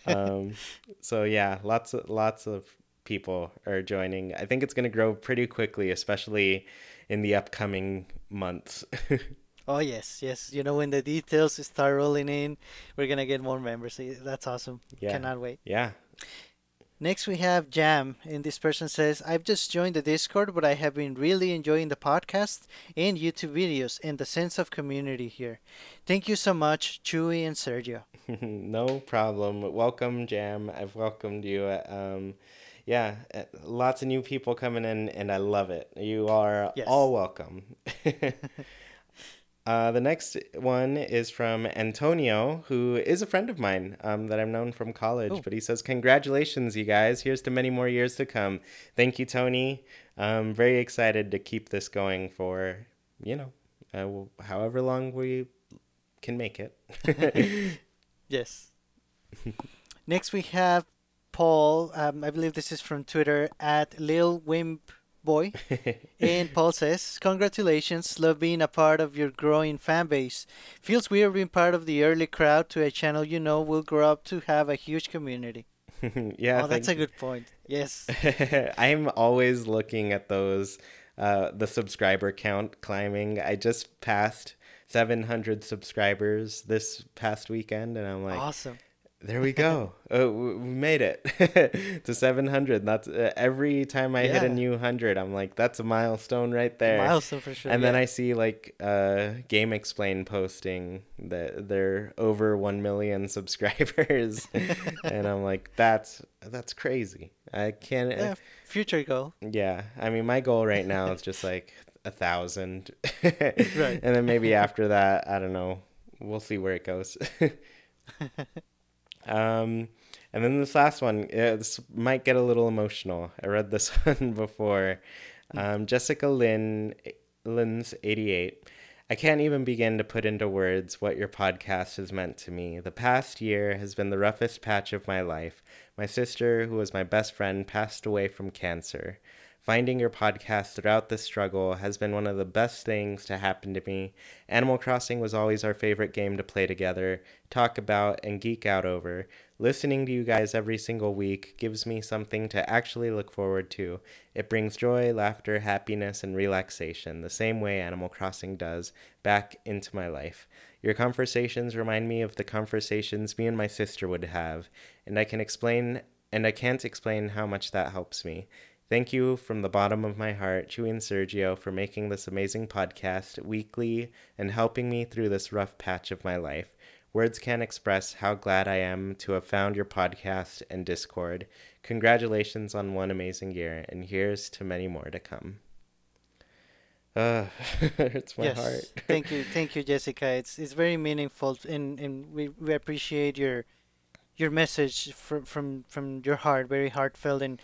um, so yeah, lots of people are joining. I think it's going to grow pretty quickly, especially in the upcoming months. Oh, yes, yes. When the details start rolling in, we're gonna get more members. That's awesome. Yeah, Cannot wait. yeah. Next, we have Jam, and this person says, I've just joined the Discord, but I have been really enjoying the podcast and YouTube videos and the sense of community here. Thank you so much, Chewy and Sergio. No problem. Welcome, Jam. I've welcomed you. Yeah, lots of new people coming in, and I love it. You are Yes. all welcome. The next one is from Antonio, who is a friend of mine that I've known from college. Oh, But he says, congratulations, you guys. Here's to many more years to come. Thank you, Tony. I'm very excited to keep this going for, however long we can make it. yes. Next, we have Paul. I believe this is from Twitter at Lil Wimp Boy. And Paul says, congratulations, love being a part of your growing fan base. Feels weird being part of the early crowd to a channel will grow up to have a huge community. Yeah, Oh, that's a good point. Yes. I'm always looking at those, the subscriber count climbing. I just passed 700 subscribers this past weekend, and I'm like, Awesome. there we go. Oh, we made it to 700. That's every time I hit a Yeah. new 100, I'm like, that's a milestone right A there. milestone for sure. And then Yeah. I see like Game Explain posting that they're over 1 million subscribers, and I'm like, that's crazy. I can't. Yeah, future goal. Yeah, I mean, my goal right now is just like 1,000, Right. and then maybe after that, I don't know. We'll see where it goes. And then this last one, this might get a little emotional. I read this one before. Jessica Lynn's 88. I can't even begin to put into words what your podcast has meant to me. The past year has been the roughest patch of my life. My sister, who was my best friend, passed away from cancer. Finding your podcast throughout this struggle has been one of the best things to happen to me. Animal Crossing was always our favorite game to play together, talk about, and geek out over. Listening to you guys every single week gives me something to actually look forward to. It brings joy, laughter, happiness, and relaxation, the same way Animal Crossing does, back into my life. Your conversations remind me of the conversations me and my sister would have, and I can't explain how much that helps me. Thank you from the bottom of my heart, Chewy and Sergio, for making this amazing podcast weekly and helping me through this rough patch of my life. Words can't express how glad I am to have found your podcast and Discord. Congratulations on one amazing year, and here's to many more to come. Hurts my heart. Yes, thank you, Jessica. It's very meaningful, and we appreciate your message from your heart, very heartfelt, and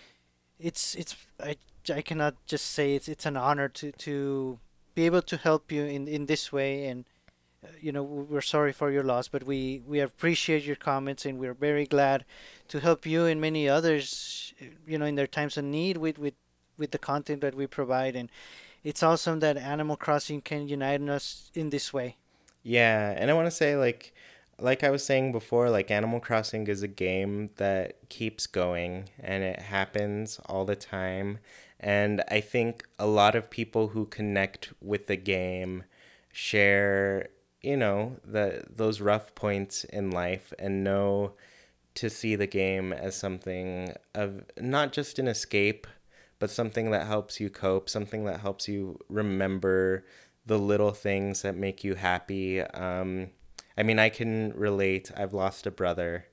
it's I cannot just say it's an honor to be able to help you in this way, and we're sorry for your loss, but we appreciate your comments, and we're very glad to help you and many others, in their times of need with the content that we provide, and it's awesome that Animal Crossing can unite us in this way. Yeah, and I want to say like I was saying before, like Animal Crossing is a game that keeps going and it happens all the time. And I think a lot of people who connect with the game share, those rough points in life and know to see the game as something of not just an escape, but something that helps you cope, something that helps you remember the little things that make you happy. I mean, I can relate. I've lost a brother.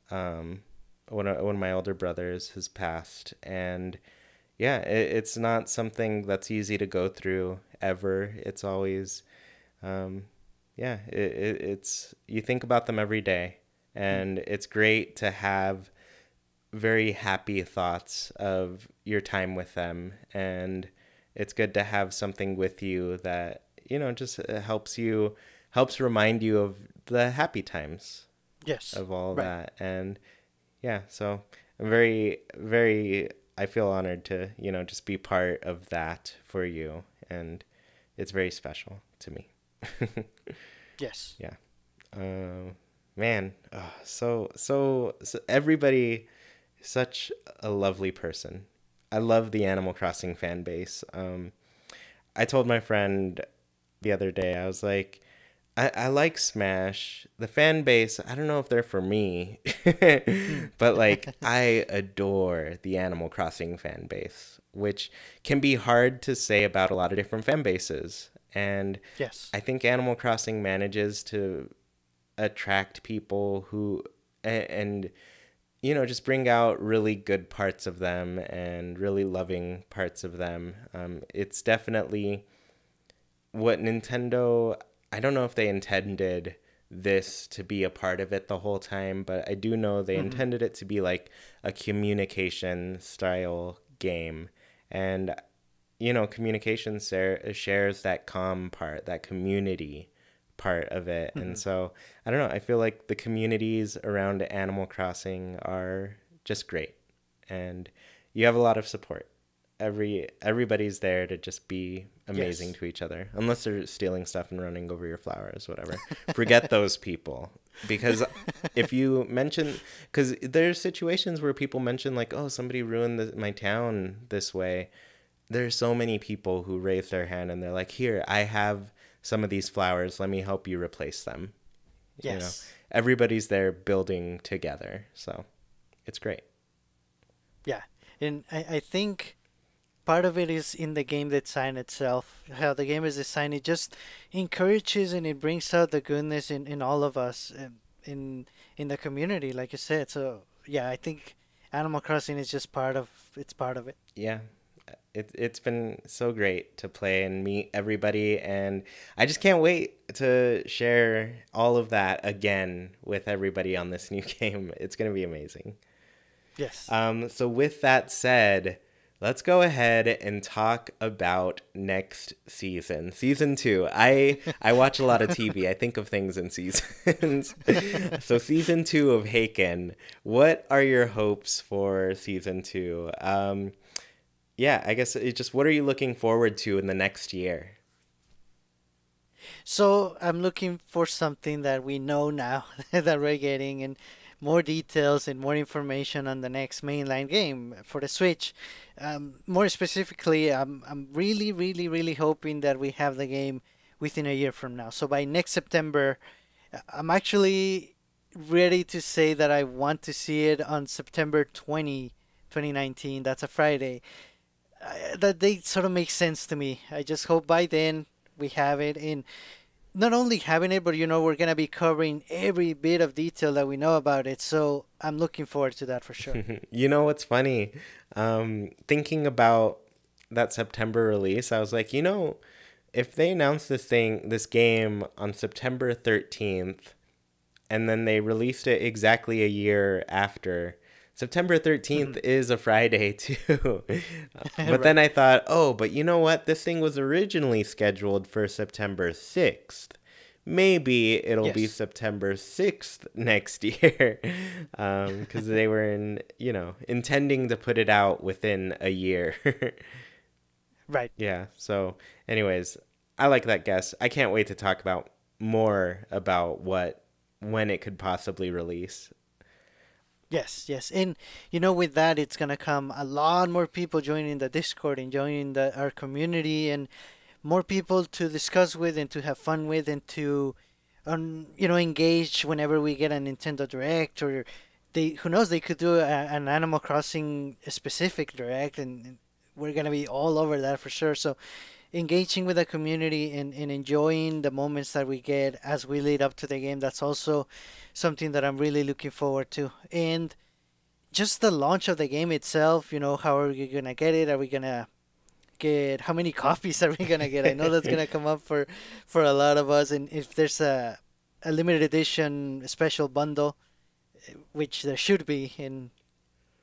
One of my older brothers has passed, and yeah, it's not something that's easy to go through ever. It's always, yeah, it's you think about them every day, and it's great to have very happy thoughts of your time with them, and it's good to have something with you that just helps remind you of the happy times Yes, of all right. that. And yeah, so I'm very very I feel honored to just be part of that for you, and it's very special to me. Yes. Yeah. Man, so everybody, such a lovely person. I love the Animal Crossing fan base. I told my friend the other day, I was like, I like Smash. The fan base, I don't know if they're for me, Hmm. but like I adore the Animal Crossing fan base, which can be hard to say about a lot of different fan bases. And Yes. I think Animal Crossing manages to attract people who and just bring out really good parts of them and really loving parts of them. It's definitely what Nintendo, I don't know if they intended this to be a part of it the whole time, but I do know they Hmm. intended it to be like a communication style game. And, communication shares that calm part, that community part of it. And Hmm. so, I don't know, I feel like the communities around Animal Crossing are just great. And you have a lot of support. Everybody's there to just be amazing Yes. to each other, unless they're stealing stuff and running over your flowers, whatever. Forget those people, because if you mention, because there's situations where people mention like, oh, somebody ruined my town this way. There's so many people who raise their hand and they're like, here, I have some of these flowers, let me help you replace them. you know Yes. Everybody's there building together, so it's great. Yeah. And I think part of it is in the game design itself. How the game is designed, it just encourages and it brings out the goodness in all of us and in the community, like you said. So yeah, I think Animal Crossing is just part of it. Yeah, it's been so great to play and meet everybody, and I just can't wait to share all of that again with everybody on this new game. It's going to be amazing. Yes. So with that said, let's go ahead and talk about next season, season 2. I watch a lot of TV. I think of things in seasons. So season 2 of Haken. What are your hopes for season 2? Yeah, I guess it just, what are you looking forward to in the next year? So I'm looking for something that we know now that we're getting, and more details and more information on the next mainline game for the Switch. More specifically, I'm really, really, really hoping that we have the game within a year from now. So by next September, I'm actually ready to say that I want to see it on September 2019. That's a Friday. That date sort of makes sense to me. I just hope by then we have it in, not only having it, but we're gonna be covering every bit of detail that we know about it. So I'm looking forward to that for sure. You know what's funny? Thinking about that September release, I was like, if they announced this game on September 13th, and then they released it exactly a year after, September 13th is a Friday too. But Right. then I thought, oh, but you know what? This thing was originally scheduled for September 6th. Maybe it'll be Yes. September 6th next year. Because they were intending to put it out within a year. Right. Yeah. So, anyways, I like that guess. I can't wait to talk about more about when it could possibly release. Yes, yes. And with that, it's gonna come a lot more people joining the Discord and joining our community, and more people to discuss with and to have fun with and to engage whenever we get a Nintendo Direct, or who knows, they could do an Animal Crossing specific Direct, and we're gonna be all over that for sure. So engaging with the community and enjoying the moments that we get as we lead up to the game, that's also something that I'm really looking forward to. And just the launch of the game itself, how are we gonna get it? Are we gonna get, how many copies are we gonna get? I know that's gonna come up for a lot of us, and if there's a limited edition special bundle, which there should be, and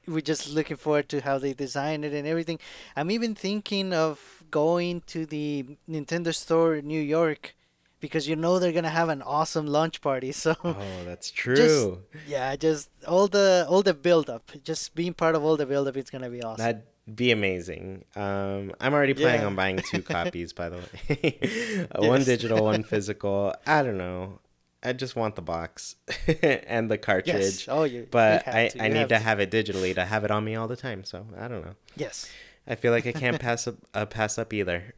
we're just looking forward to how they design it and everything. I'm even thinking of going to the Nintendo store in New York, because they're gonna have an awesome launch party. So Oh, that's just, true. yeah, just all the build up, just being part of all the build up, it's gonna be awesome. That'd be amazing. I'm already planning Yeah. on buying two copies, by the way. One Yes. digital, one physical. I don't know. I just want the box and the Yes. cartridge. Oh, you But have to. I You need have to to. have it digitally to have it on me all the time. So I don't know. Yes. I feel like I can't pass up either.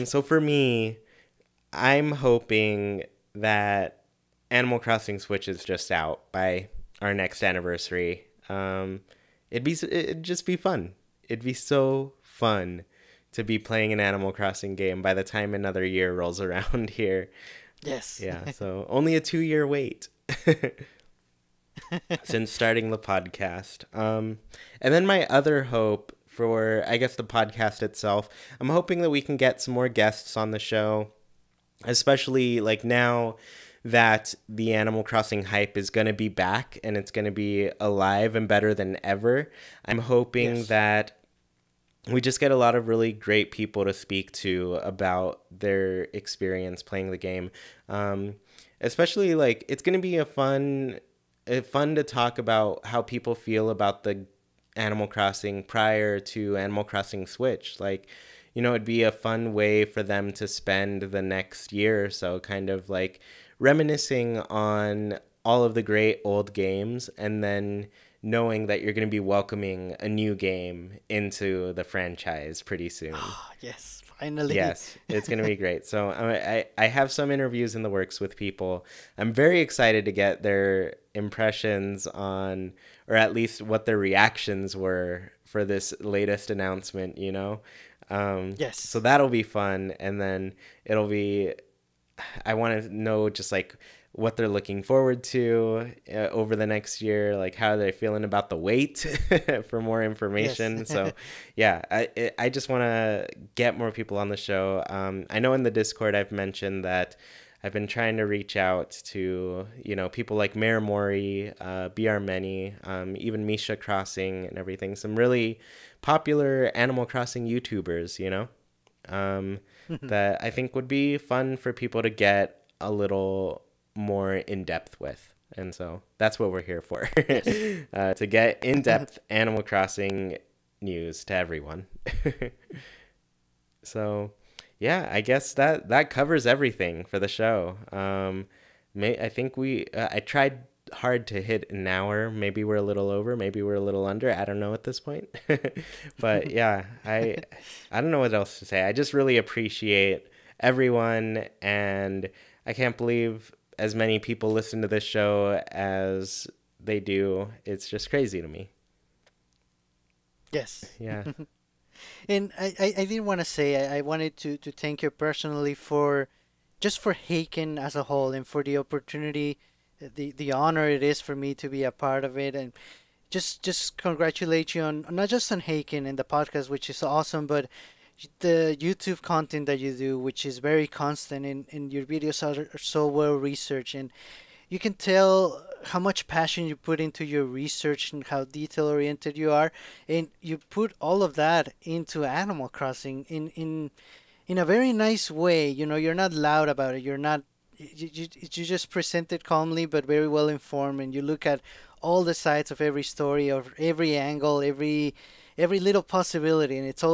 So for me, I'm hoping that Animal Crossing Switch is just out by our next anniversary. It'd just be fun. It'd be so fun to be playing an Animal Crossing game by the time another year rolls around here. Yes. Yeah, so only a 2-year wait since starting the podcast. And then my other hope for, I guess, the podcast itself, I'm hoping that we can get some more guests on the show, especially like now that the Animal Crossing hype is going to be back and it's going to be alive and better than ever. I'm hoping Yes. that we just get a lot of really great people to speak to about their experience playing the game. Especially like it's going to be fun to talk about how people feel about the Animal Crossing prior to Animal Crossing Switch. Like, it'd be a fun way for them to spend the next year or so, kind of like reminiscing on all of the great old games, and then knowing that you're going to be welcoming a new game into the franchise pretty soon. Yes. Finally. Yes, it's going to be great. So I have some interviews in the works with people. I'm very excited to get their impressions on, or at least what their reactions were for this latest announcement. So Yes. that'll be fun. And then I want to know just like what they're looking forward to over the next year, like how they're feeling about the wait for more Yes. information. So, yeah, I just want to get more people on the show. I know in the Discord I've mentioned that I've been trying to reach out to people like Mayor Mori, BR Many, even Misha Crossing and everything. Some really popular Animal Crossing YouTubers, that I think would be fun for people to get a little more in depth with. And so that's what we're here for, Yes. to get in depth Animal Crossing news to everyone. So, yeah, I guess that covers everything for the show. I think I tried hard to hit an hour. Maybe we're a little over, maybe we're a little under. I don't know at this point. But yeah, I don't know what else to say. I just really appreciate everyone, and I can't believe as many people listen to this show as they do. It's just crazy to me. Yes. Yeah. And I didn't want to say, I wanted to thank you personally for just for Haken as a whole, and for the opportunity, the honor it is for me to be a part of it, and just congratulate you on not just on Haken and the podcast, which is awesome, but the YouTube content that you do, which is very constant, and your videos are so well researched, and you can tell how much passion you put into your research and how detail oriented you are, and you put all of that into Animal Crossing in a very nice way. You know, you're not loud about it. You're not. You just present it calmly but very well informed, and you look at all the sides of every story, of every angle, every little possibility, and it's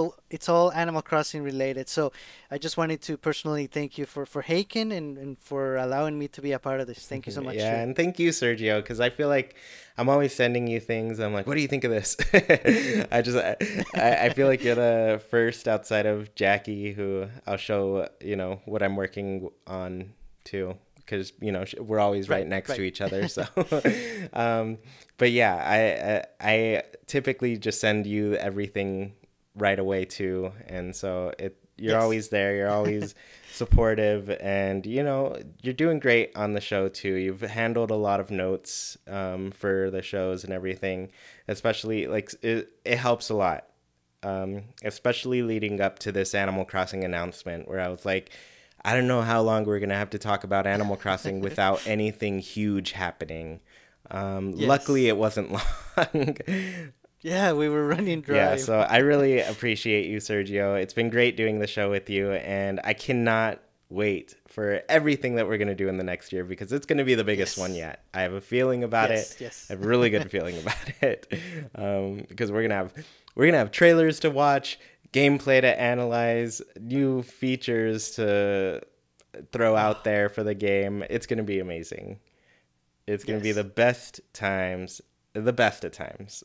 all Animal Crossing related. So I just wanted to personally thank you for Haken, and for allowing me to be a part of this. Thank you so much. Yeah, and thank you, Sergio, because I feel like I'm always sending you things. I'm like, what do you think of this? I feel like you're the first outside of Jackie who I'll show, what I'm working on too, because we're always right next to each other. So but yeah, I typically just send you everything right away too, and so you're always there, you're always supportive, and you're doing great on the show too. You've handled a lot of notes for the shows and everything, especially like it helps a lot, especially leading up to this Animal Crossing announcement, where I was like, I don't know how long we're gonna have to talk about Animal Crossing without anything huge happening. Luckily it wasn't long. Yeah, we were running dry. Yeah, so I really appreciate you, Sergio. It's been great doing the show with you, and I cannot wait for everything that we're going to do in the next year, because it's going to be the biggest one yet. I have a feeling about it. Yes. I have a really good feeling about it, because we're gonna have trailers to watch, gameplay to analyze, new features to throw out there for the game. It's going to be amazing. It's going to be the best of times.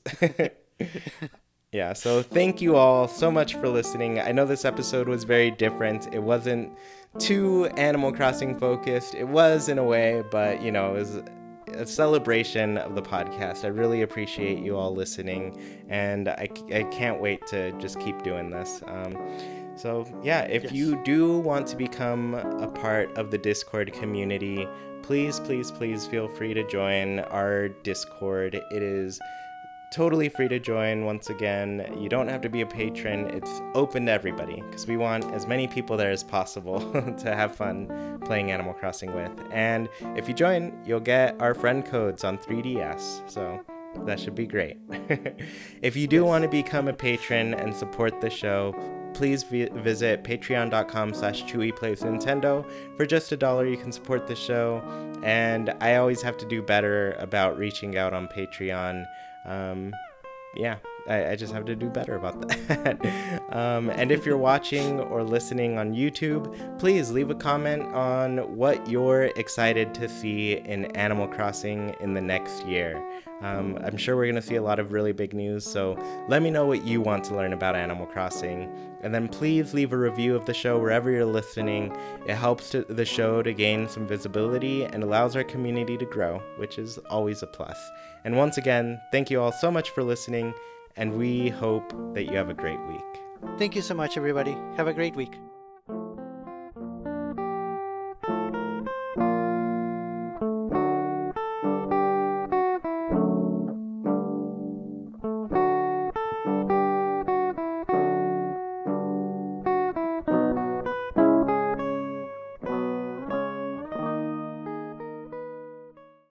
Yeah, so thank you all so much for listening. I know this episode was very different. It wasn't too Animal Crossing focused. It was in a way, but it was a celebration of the podcast. I really appreciate you all listening, and I can't wait to just keep doing this. So yeah, if you do want to become a part of the Discord community, please feel free to join our Discord. It is totally free to join. Once again, you don't have to be a patron. It's open to everybody, because we want as many people there as possible to have fun playing Animal Crossing with. And if you join, you'll get our friend codes on 3DS, so that should be great. If you do want to become a patron and support the show, please visit patreon.com/ChewiePlaysNintendo. For just $1, you can support the show, and I always have to do better about reaching out on Patreon. I just have to do better about that. And if you're watching or listening on YouTube, please leave a comment on what you're excited to see in Animal Crossing in the next year. I'm sure we're going to see a lot of really big news, so let me know what you want to learn about Animal Crossing. And then please leave a review of the show wherever you're listening. It helps the show to gain some visibility and allows our community to grow, which is always a plus. And once again, thank you all so much for listening, and we hope that you have a great week. Thank you so much, everybody. Have a great week.